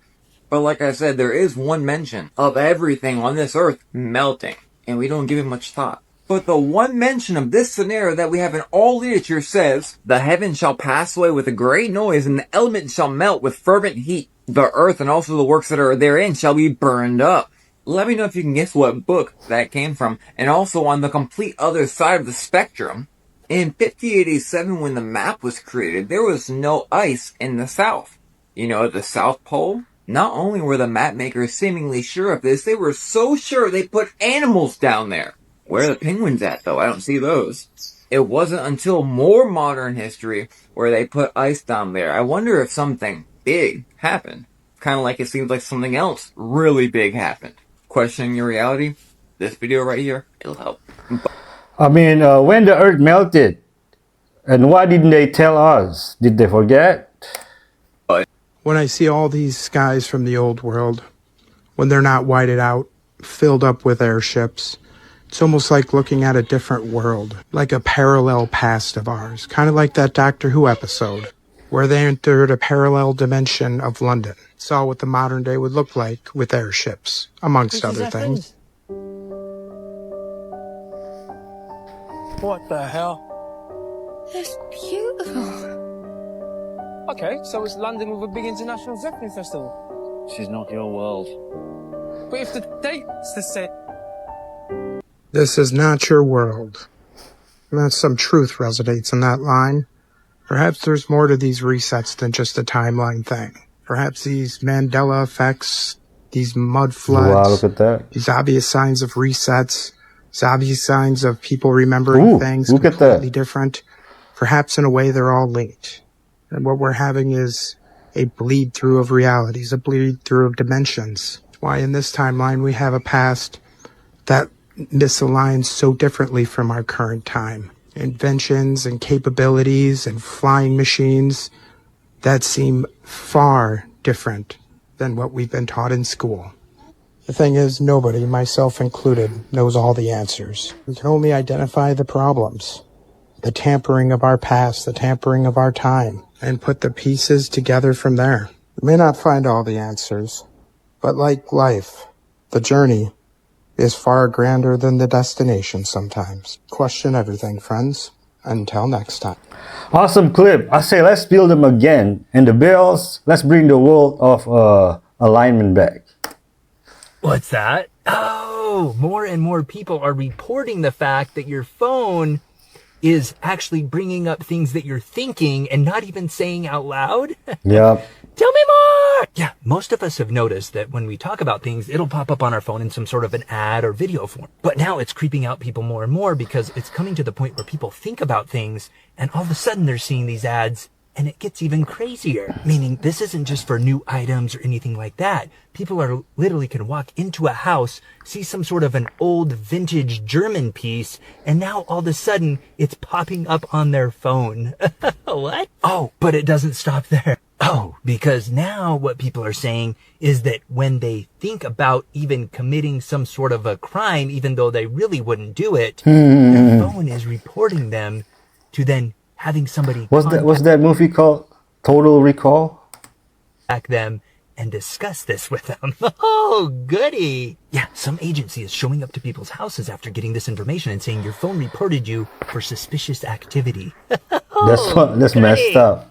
But like I said, there is one mention of everything on this earth melting. And we don't give it much thought. But the one mention of this scenario that we have in all literature says, the heavens shall pass away with a great noise, and the elements shall melt with fervent heat. The earth and also the works that are therein shall be burned up. Let me know if you can guess what book that came from. And also on the complete other side of the spectrum, in 5087 when the map was created, there was no ice in the south. You know, the South Pole? Not only were the map makers seemingly sure of this, they were so sure they put animals down there. Where are the penguins at, though? I don't see those. It wasn't until more modern history where they put ice down there. I wonder if something big happened. Kind of like it seems like something else really big happened. Questioning your reality? This video right here, it'll help. I mean, when the earth melted, and why didn't they tell us? Did they forget? When I see all these guys from the old world, when they're not whited out, filled up with airships, it's almost like looking at a different world, like a parallel past of ours, kind of like that Doctor Who episode, where they entered a parallel dimension of London, saw what the modern day would look like with airships, amongst other things. What the hell? That's beautiful. Okay, so it's London with a big international Zeppelin festival. This is not your world. But if the date's the same... This is not your world. And some truth resonates in that line. Perhaps there's more to these resets than just a timeline thing. Perhaps these Mandela effects, these mud floods, Wow, look at that. these obvious signs of resets, these obvious signs of people remembering things look at completely that. different. Perhaps in a way they're all linked. And what we're having is a bleed through of realities, a bleed through of dimensions. Why in this timeline we have a past that misaligns so differently from our current time. Inventions and capabilities and flying machines that seem far different than what we've been taught in school. The thing is, nobody, myself included, knows all the answers. We can only identify the problems, the tampering of our past, the tampering of our time, and put the pieces together from there. We may not find all the answers, but like life, the journey is far grander than the destination sometimes. Question everything, friends. Until next time. Awesome clip. I say let's build them again. And the bells, let's bring the world of alignment back. What's that? Oh, more and more people are reporting the fact that your phone is actually bringing up things that you're thinking and not even saying out loud. Yep. Tell me more! Yeah, most of us have noticed that when we talk about things, it'll pop up on our phone in some sort of an ad or video form. But now it's creeping out people more and more because it's coming to the point where people think about things and all of a sudden they're seeing these ads and it gets even crazier. Meaning this isn't just for new items or anything like that. People are literally can walk into a house, see some sort of an old vintage German piece, and now all of a sudden it's popping up on their phone. What? Oh, but it doesn't stop there. Oh, because now what people are saying is that when they think about even committing some sort of a crime, even though they really wouldn't do it, their phone is reporting them to then having somebody What's that movie called? Total Recall? Back them and discuss this with them. Oh, goody. Yeah, some agency is showing up to people's houses after getting this information and saying your phone reported you for suspicious activity. That's messed up.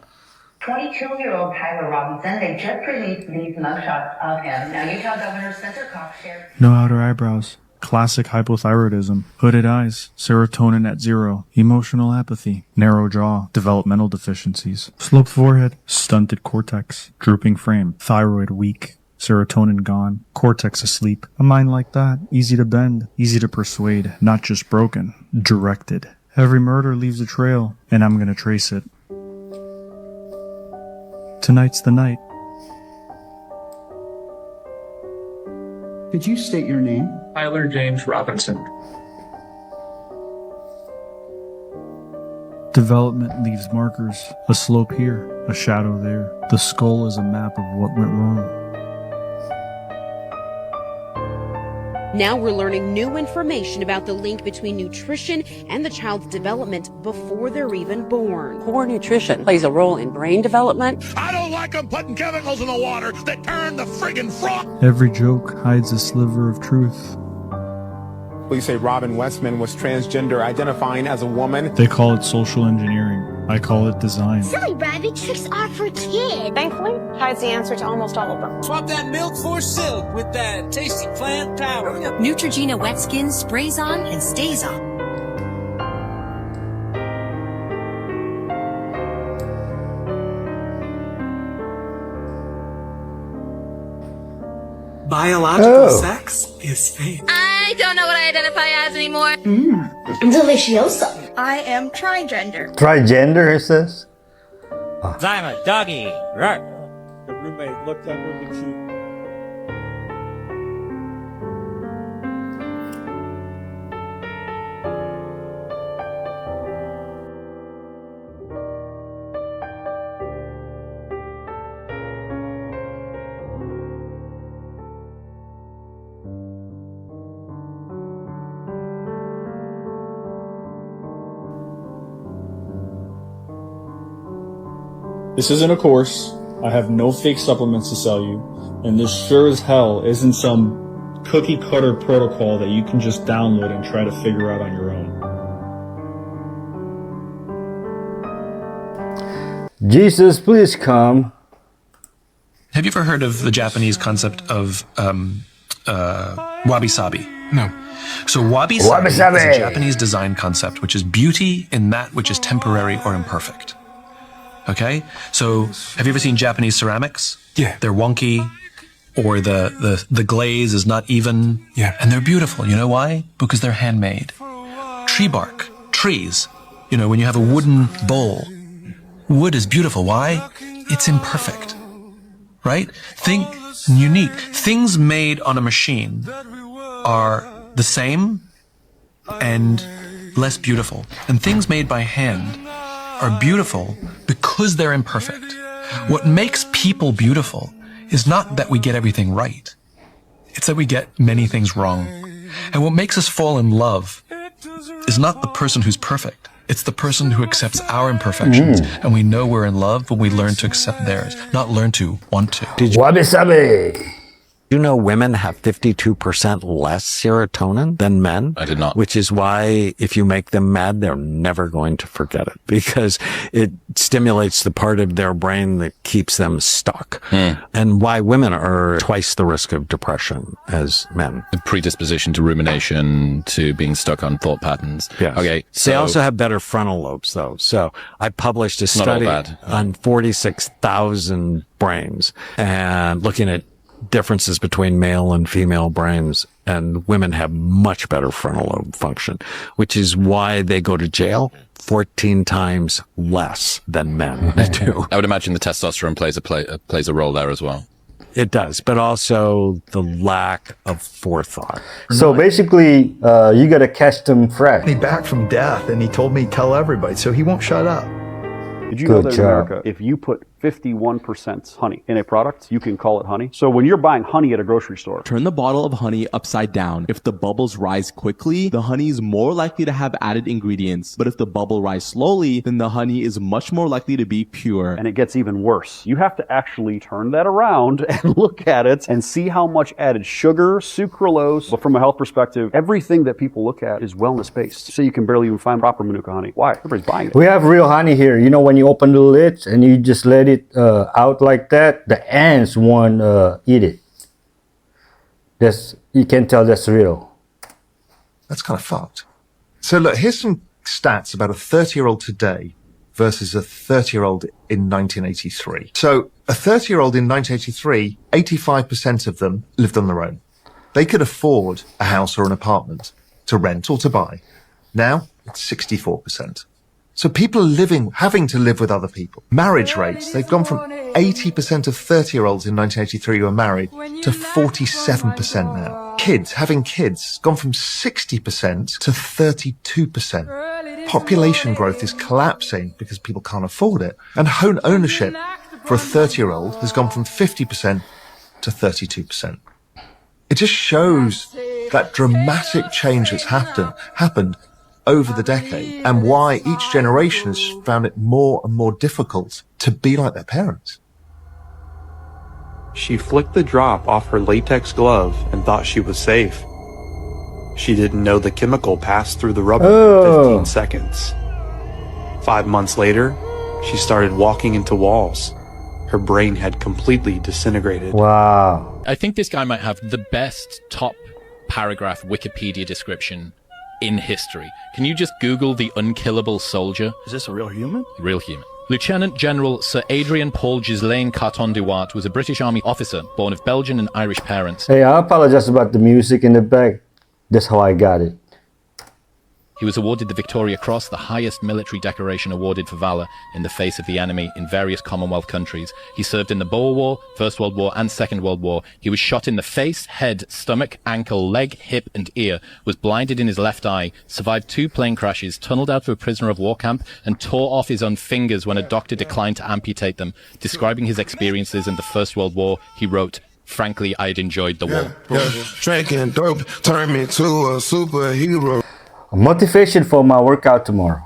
22-year-old Tyler Robinson, they just released these mugshots of him. Now, Utah Governor Spencer Cox shared. No outer eyebrows. Classic hypothyroidism. Hooded eyes. Serotonin at 0. Emotional apathy. Narrow jaw. Developmental deficiencies. Sloped forehead. Stunted cortex. Drooping frame. Thyroid weak. Serotonin gone. Cortex asleep. A mind like that. Easy to bend. Easy to persuade. Not just broken. Directed. Every murder leaves a trail, and I'm gonna trace it. Tonight's the night. Could you state your name? Tyler James Robinson. Development leaves markers. A slope here, a shadow there. The skull is a map of what went wrong. Now we're learning new information about the link between nutrition and the child's development before they're even born. Poor nutrition plays a role in brain development. I don't like them putting chemicals in the water that turn the friggin' frog. Every joke hides a sliver of truth. Police say Robin Westman was transgender, identifying as a woman. They call it social engineering. I call it design. Silly rabbit tricks are for kids. Thankfully, hides the answer to almost all of them. Swap that milk for silk with that tasty plant power. Neutrogena Wet Skin sprays on and stays on. Biological sex is fake. I don't know what I identify as anymore. Delicioso. I am trigender. Trigender, it says? I'm a doggy. Right. The roommate looked up with the cheek. This isn't a course. I have no fake supplements to sell you. And this sure as hell isn't some cookie cutter protocol that you can just download and try to figure out on your own. Jesus, please come. Have you ever heard of the Japanese concept of wabi-sabi? No. So wabi-sabi is a Japanese design concept, which is beauty in that which is temporary or imperfect. Okay? So have you ever seen Japanese ceramics? Yeah. They're wonky, or the glaze is not even. Yeah. And they're beautiful. You know why? Because they're handmade. Tree bark, trees. You know, when you have a wooden bowl, wood is beautiful. Why? It's imperfect. Right? Think unique. Things made on a machine are the same and less beautiful. And things made by hand are beautiful because they're imperfect. What makes people beautiful is not that we get everything right. It's that we get many things wrong. And what makes us fall in love is not the person who's perfect. It's the person who accepts our imperfections. And we know we're in love when we learn to accept theirs, not learn to want to. Wabi-sabi. You know women have 52% less serotonin than men? I did not. Which is why if you make them mad, they're never going to forget it because it stimulates the part of their brain that keeps them stuck. And why women are twice the risk of depression as men. The predisposition to rumination, to being stuck on thought patterns. Yes. Okay. So They also have better frontal lobes though. So I published a Not all study bad. on 46,000 brains and looking at differences between male and female brains, and women have much better frontal lobe function, which is why they go to jail 14 times less than men do. I would imagine the testosterone plays a role there as well. It does, but also the lack of forethought. So basically, you got to catch them fresh. Me back from death, and he told me tell everybody, so he won't shut up. Did you know Good that in job. America, if you put 51% honey in a product, you can call it honey. So when you're buying honey at a grocery store, turn the bottle of honey upside down. If the bubbles rise quickly, the honey is more likely to have added ingredients. But if the bubble rise slowly, then the honey is much more likely to be pure. And it gets even worse. You have to actually turn that around and look at it and see how much added sugar, sucralose. But from a health perspective, everything that people look at is wellness-based. So you can barely even find proper Manuka honey. Why? Everybody's buying it. We have real honey here. You know, when you open the lid and you just let it out like that, the ants won't eat it. You can tell that's real. That's kind of fucked. So look, here's some stats about a 30-year-old today versus a 30-year-old in 1983. So a 30-year-old in 1983, 85% of them lived on their own. They could afford a house or an apartment to rent or to buy. Now it's 64%. So people are having to live with other people. Marriage rates, they've gone from 80% of 30-year-olds in 1983 who are married to 47% now. Having kids, gone from 60% to 32%. Population growth is collapsing because people can't afford it. And home ownership for a 30-year-old has gone from 50% to 32%. It just shows that dramatic change that's happened over the decade, and why each generation has found it more and more difficult to be like their parents. She flicked the drop off her latex glove and thought she was safe. She didn't know the chemical passed through the rubber in 15 seconds. 5 months later, she started walking into walls. Her brain had completely disintegrated. Wow. I think this guy might have the best top paragraph Wikipedia description in history. Can you just Google the unkillable soldier? Is this a real human? Real human. Lieutenant General Sir Adrian Paul Ghislaine Carton-Duart was a British Army officer born of Belgian and Irish parents. Hey, I apologize about the music in the back. That's how I got it. He was awarded the Victoria Cross, the highest military decoration awarded for valor in the face of the enemy in various Commonwealth countries. He served in the Boer War, First World War, and Second World War. He was shot in the face, head, stomach, ankle, leg, hip, and ear, was blinded in his left eye, survived 2 plane crashes, tunneled out to a prisoner of war camp, and tore off his own fingers when a doctor declined to amputate them. Describing his experiences in the First World War, he wrote, "Frankly, I'd enjoyed the war." Drinking dope turned me to a superhero. Motivation for my workout tomorrow.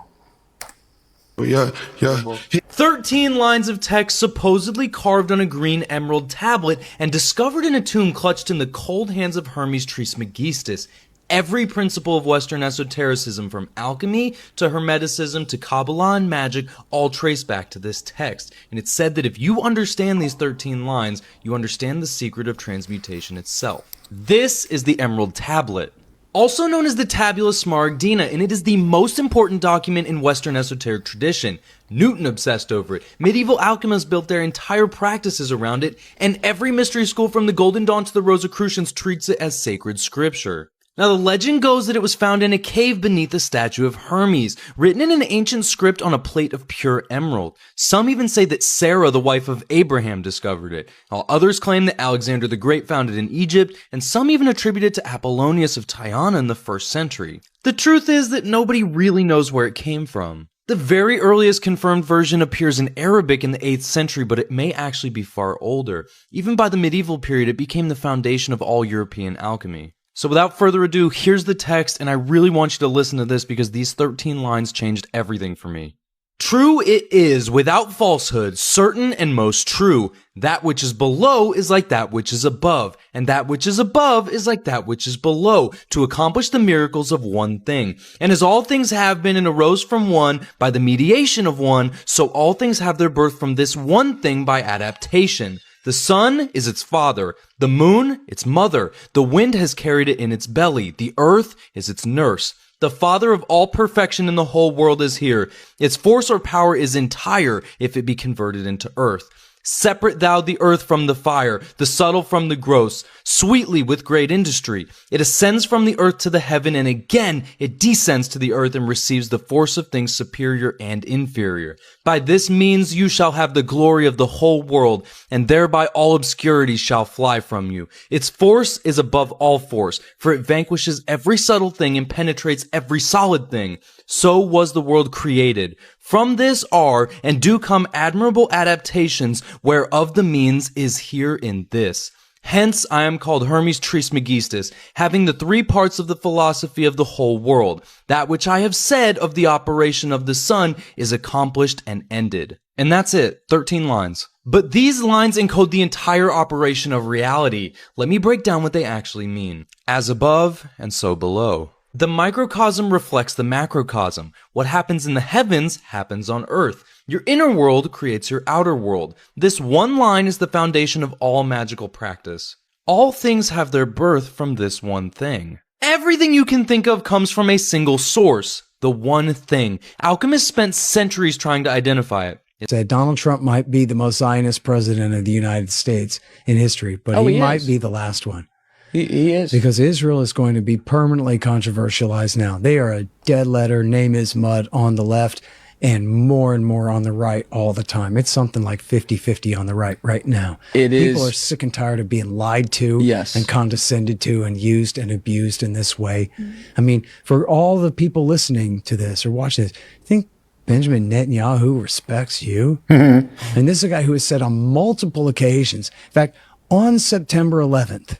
13 lines of text supposedly carved on a green emerald tablet and discovered in a tomb clutched in the cold hands of Hermes Trismegistus. Every principle of Western esotericism, from alchemy to Hermeticism to Kabbalah and magic, all trace back to this text. And it's said that if you understand these 13 lines, you understand the secret of transmutation itself. This is the Emerald Tablet, also known as the Tabula Smaragdina, and it is the most important document in Western esoteric tradition. Newton obsessed over it, medieval alchemists built their entire practices around it, and every mystery school from the Golden Dawn to the Rosicrucians treats it as sacred scripture. Now, the legend goes that it was found in a cave beneath a statue of Hermes, written in an ancient script on a plate of pure emerald. Some even say that Sarah, the wife of Abraham, discovered it, while others claim that Alexander the Great found it in Egypt, and some even attribute it to Apollonius of Tyana in the 1st century. The truth is that nobody really knows where it came from. The very earliest confirmed version appears in Arabic in the 8th century, but it may actually be far older. Even by the medieval period, it became the foundation of all European alchemy. So without further ado, here's the text, and I really want you to listen to this because these 13 lines changed everything for me. True it is, without falsehood, certain and most true. That which is below is like that which is above, and that which is above is like that which is below, to accomplish the miracles of one thing. And as all things have been and arose from one by the mediation of one, so all things have their birth from this one thing by adaptation. The sun is its father, the moon its mother, the wind has carried it in its belly, the earth is its nurse. The father of all perfection in the whole world is here. Its force or power is entire if it be converted into earth. Separate thou the earth from the fire, the subtle from the gross, sweetly with great industry. It ascends from the earth to the heaven, and again it descends to the earth and receives the force of things superior and inferior. By this means you shall have the glory of the whole world, and thereby all obscurities shall fly from you. Its force is above all force, for it vanquishes every subtle thing and penetrates every solid thing. So was the world created. From this are and do come admirable adaptations, whereof the means is here in this. Hence I am called Hermes Trismegistus, having the 3 parts of the philosophy of the whole world. That which I have said of the operation of the sun is accomplished and ended. And that's it, 13 lines. But these lines encode the entire operation of reality. Let me break down what they actually mean. As above, and so below. The microcosm reflects the macrocosm. What happens in the heavens happens on earth. Your inner world creates your outer world. This one line is the foundation of all magical practice. All things have their birth from this one thing. Everything you can think of comes from a single source, the one thing. Alchemists spent centuries trying to identify it. Said Donald Trump might be the most Zionist president of the United States in history, but he might be the last one. He is. Because Israel is going to be permanently controversialized now. They are a dead letter, name is mud on the left, and more on the right all the time. It's something like 50-50 on the right now. People are sick and tired of being lied to and condescended to and used and abused in this way. I mean, for all the people listening to this or watching this, think Benjamin Netanyahu respects you? And this is a guy who has said on multiple occasions, in fact, on September 11th,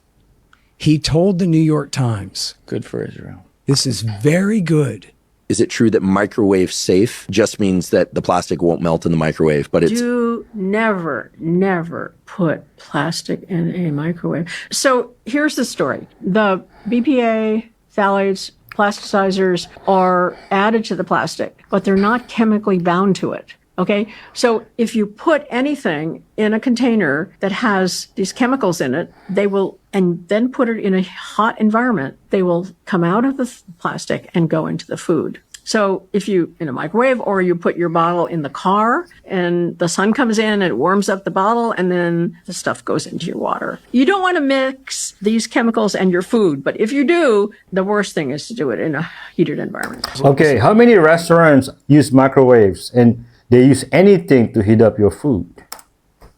he told the New York Times, good for Israel. This is very good. Is it true that microwave safe just means that the plastic won't melt in the microwave, but it's... Do never put plastic in a microwave. So here's the story. The BPA, phthalates, plasticizers are added to the plastic, but they're not chemically bound to it. Okay. So if you put anything in a container that has these chemicals in it, they will, and then put it in a hot environment, they will come out of the plastic and go into the food. So if you, in a microwave, or you put your bottle in the car and the sun comes in, it warms up the bottle, and then the stuff goes into your water. You don't want to mix these chemicals and your food, but if you do, the worst thing is to do it in a heated environment. Okay, how many restaurants use microwaves and they use anything to heat up your food?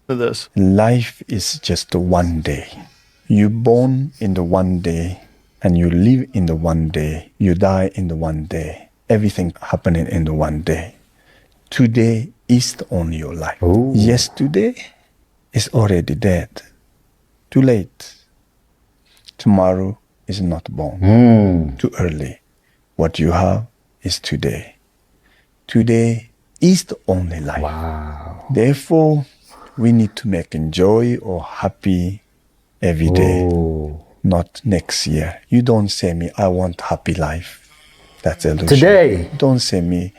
This life is just one day. You born in the one day, and you live in the one day. You die in the one day. Everything happening in the one day. Today is only your life. Ooh. Yesterday is already dead. Too late. Tomorrow is not born. Too early. What you have is today. Today is the only life. Wow. Therefore, we need to make enjoy or happy every day. Ooh. Not next year. You don't say me, I want happy life. That's illusion. Today. Don't say me,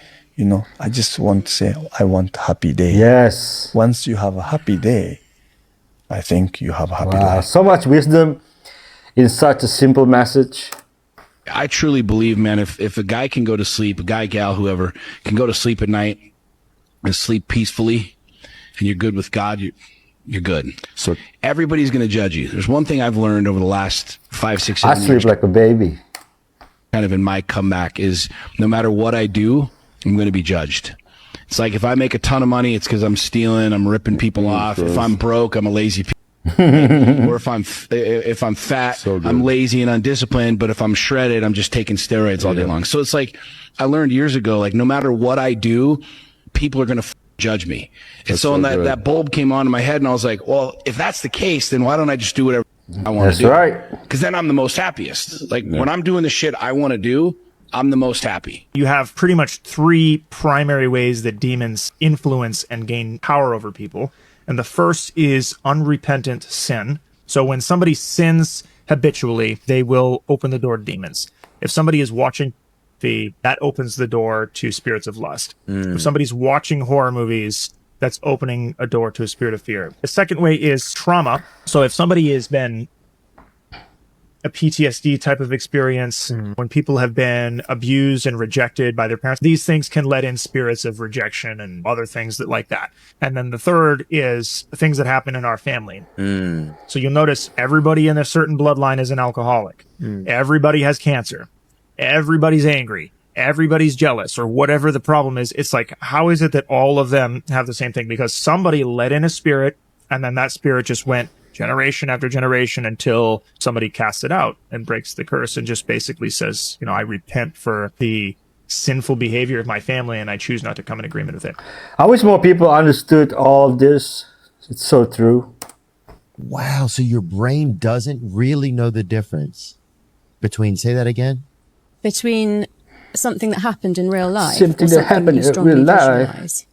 I just want to say, I want happy day. Yes. Once you have a happy day, I think you have a happy life. So much wisdom in such a simple message. I truly believe, man, if a guy can go to sleep, a guy, gal, whoever, can go to sleep at night and sleep peacefully, and you're good with God, you're good. So everybody's going to judge you. There's one thing I've learned over the last 5, 6, 7 years. I sleep like a baby. Kind of in my comeback is no matter what I do, I'm going to be judged. It's like if I make a ton of money, it's because I'm stealing, I'm ripping people off. If I'm broke, I'm a lazy or if I'm fat, I'm lazy and undisciplined. But if I'm shredded, I'm just taking steroids all day long. So it's like I learned years ago, like no matter what I do, people are going to judge me. And so that bulb came on in my head, and I was like, well, if that's the case, then why don't I just do whatever I want to do? That's right. Because then I'm the most happiest. Like when I'm doing the shit I want to do, I'm the most happy. You have pretty much 3 primary ways that demons influence and gain power over people. And the first is unrepentant sin. So when somebody sins habitually, they will open the door to demons. If somebody is watching TV, that opens the door to spirits of lust. If somebody's watching horror movies, that's opening a door to a spirit of fear. The second way is trauma. So if somebody has been a PTSD type of experience, when people have been abused and rejected by their parents, these things can let in spirits of rejection and other things that like that. And then the third is things that happen in our family. So you'll notice everybody in a certain bloodline is an alcoholic. Everybody has cancer. Everybody's angry. Everybody's jealous, or whatever the problem is. It's like, how is it that all of them have the same thing? Because somebody let in a spirit, and then that spirit just went generation after generation until somebody casts it out and breaks the curse and just basically says, I repent for the sinful behavior of my family, and I choose not to come in agreement with it. I wish more people understood all of this. It's so true. Wow. So your brain doesn't really know the difference between, say that again? Between something that happened in real life Something or that happened you in strongly real life. visualize.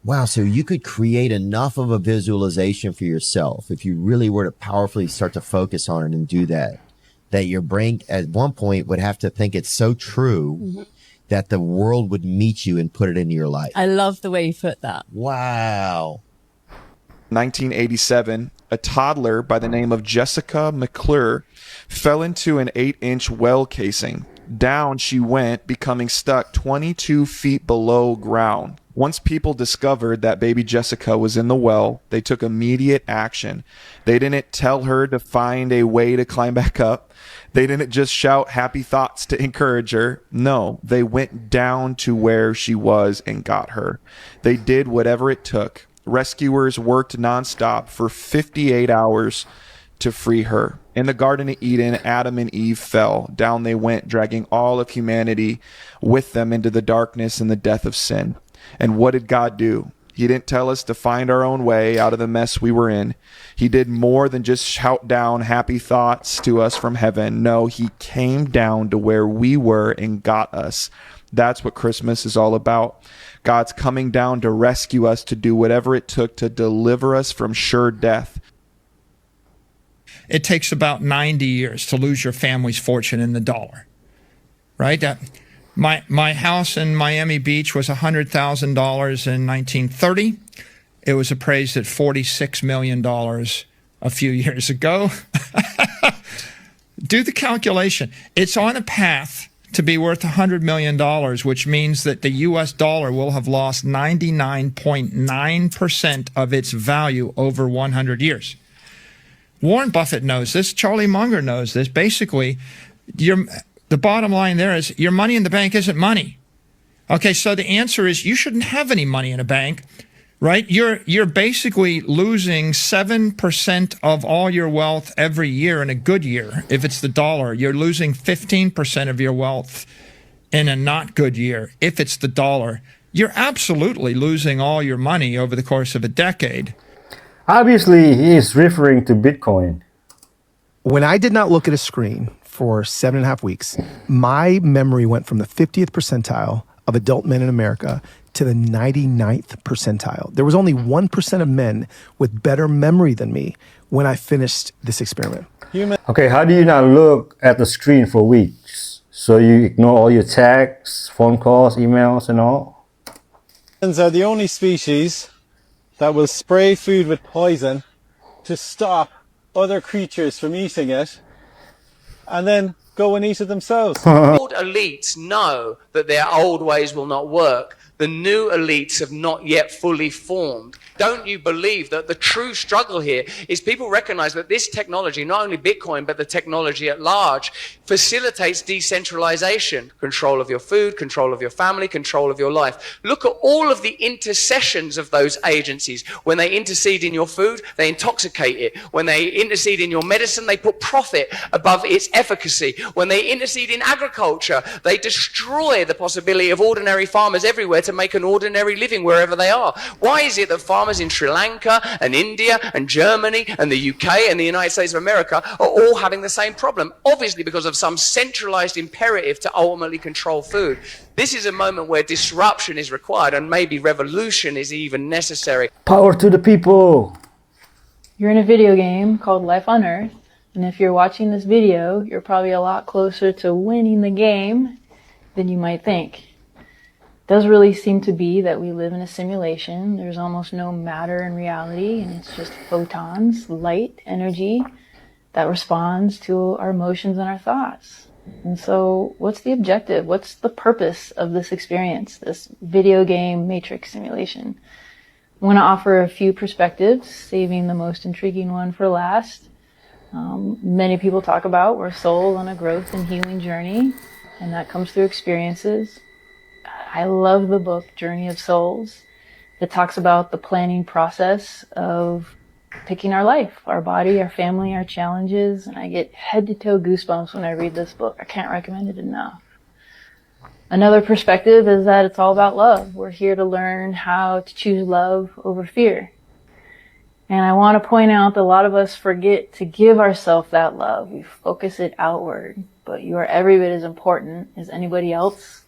Wow. So you could create enough of a visualization for yourself if you really were to powerfully start to focus on it and do that, that your brain at one point would have to think it's so true that the world would meet you and put it into your life. I love the way you put that. Wow. 1987, a toddler by the name of Jessica McClure fell into an 8-inch well casing. Down she went, becoming stuck 22 feet below ground. Once people discovered that baby Jessica was in the well, they took immediate action. They didn't tell her to find a way to climb back up. They didn't just shout happy thoughts to encourage her. No, they went down to where she was and got her. They did whatever it took. Rescuers worked nonstop for 58 hours to free her. In the Garden of Eden, Adam and Eve fell. Down they went, dragging all of humanity with them into the darkness and the death of sin. And what did God do? He didn't tell us to find our own way out of the mess we were in. He did more than just shout down happy thoughts to us from heaven. No, he came down to where we were and got us. That's what Christmas is all about. God's coming down to rescue us, to do whatever it took to deliver us from sure death. It takes about 90 years to lose your family's fortune in the dollar, right? My house in Miami Beach was $100,000 in 1930. It was appraised at $46 million a few years ago. Do the calculation. It's on a path to be worth $100 million, which means that the U.S. dollar will have lost 99.9% of its value over 100 years. Warren Buffett knows this. Charlie Munger knows this. Basically, the bottom line there is your money in the bank isn't money. Okay, so the answer is you shouldn't have any money in a bank, right? You're basically losing 7% of all your wealth every year in a good year. If it's the dollar, you're losing 15% of your wealth in a not good year. If it's the dollar, you're absolutely losing all your money over the course of a decade. Obviously, he is referring to Bitcoin. When I did not look at a screen for 7.5 weeks, my memory went from the 50th percentile of adult men in America to the 99th percentile. There was only 1% of men with better memory than me when I finished this experiment. Okay, how do you not look at the screen for weeks? So you ignore all your texts, phone calls, emails, and all? Humans are the only species that will spray food with poison to stop other creatures from eating it and then go and eat it themselves. Old elites know that their old ways will not work. The new elites have not yet fully formed. Don't you believe that the true struggle here is people recognize that this technology, not only Bitcoin, but the technology at large, facilitates decentralization, control of your food, control of your family, control of your life. Look at all of the intercessions of those agencies. When they intercede in your food, they intoxicate it. When they intercede in your medicine, they put profit above its efficacy. When they intercede in agriculture, they destroy the possibility of ordinary farmers everywhere to make an ordinary living wherever they are. Why is it that farmers in Sri Lanka and India and Germany and the UK and the United States of America are all having the same problem? Obviously because of some centralized imperative to ultimately control food. This is a moment where disruption is required and maybe revolution is even necessary. Power to the people. You're in a video game called Life on Earth, and if you're watching this video, you're probably a lot closer to winning the game than you might think. It does really seem to be that we live in a simulation. There's almost no matter in reality, and it's just photons, light, energy that responds to our emotions and our thoughts. And so what's the objective? What's the purpose of this experience, this video game matrix simulation? I want to offer a few perspectives, saving the most intriguing one for last. Many people talk about we're souls on a growth and healing journey, and that comes through experiences. I love the book Journey of Souls. It talks about the planning process of picking our life, our body, our family, our challenges, and I get head to toe goosebumps when I read this book. I can't recommend it enough. Another perspective is that it's all about love. We're here to learn how to choose love over fear. And I want to point out that a lot of us forget to give ourselves that love. We focus it outward, but you are every bit as important as anybody else.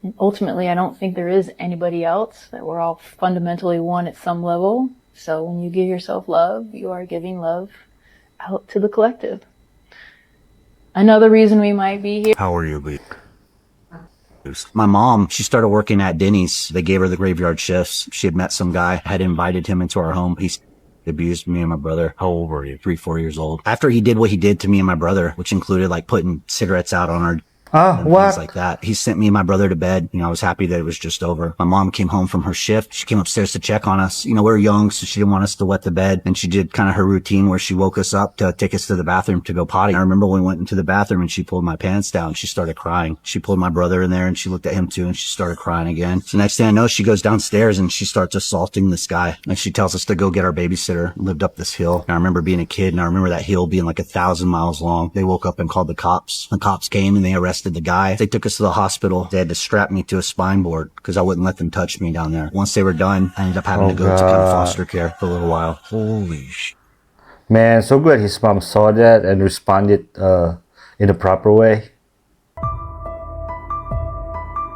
And ultimately, I don't think there is anybody else, that we're all fundamentally one at some level. So when you give yourself love, you are giving love out to the collective. Another reason we might be here. How are you, Lee? My mom, she started working at Denny's. They gave her the graveyard shifts. She had met some guy, had invited him into our home. He abused me and my brother. How old were you? 3, 4 years old. After he did what he did to me and my brother, which included like putting cigarettes out on our and things like that. He sent me and my brother to bed. You know, I was happy that it was just over. My mom came home from her shift. She came upstairs to check on us. You know, we were young, so she didn't want us to wet the bed. And she did kind of her routine where she woke us up to take us to the bathroom to go potty. I remember when we went into the bathroom and she pulled my pants down. She started crying. She pulled my brother in there and she looked at him too and she started crying again. So next thing I know, she goes downstairs and she starts assaulting this guy. And she tells us to go get our babysitter. Lived up this hill. And I remember being a kid and I remember that hill being like 1,000 miles long. They woke up and called the cops. The cops came and they arrested the guy. They took us to the hospital. They had to strap me to a spine board because I wouldn't let them touch me down there. Once they were done, I ended up having to go to kind of foster care for a little while. Holy sh! Man, so glad his mom saw that and responded in the proper way.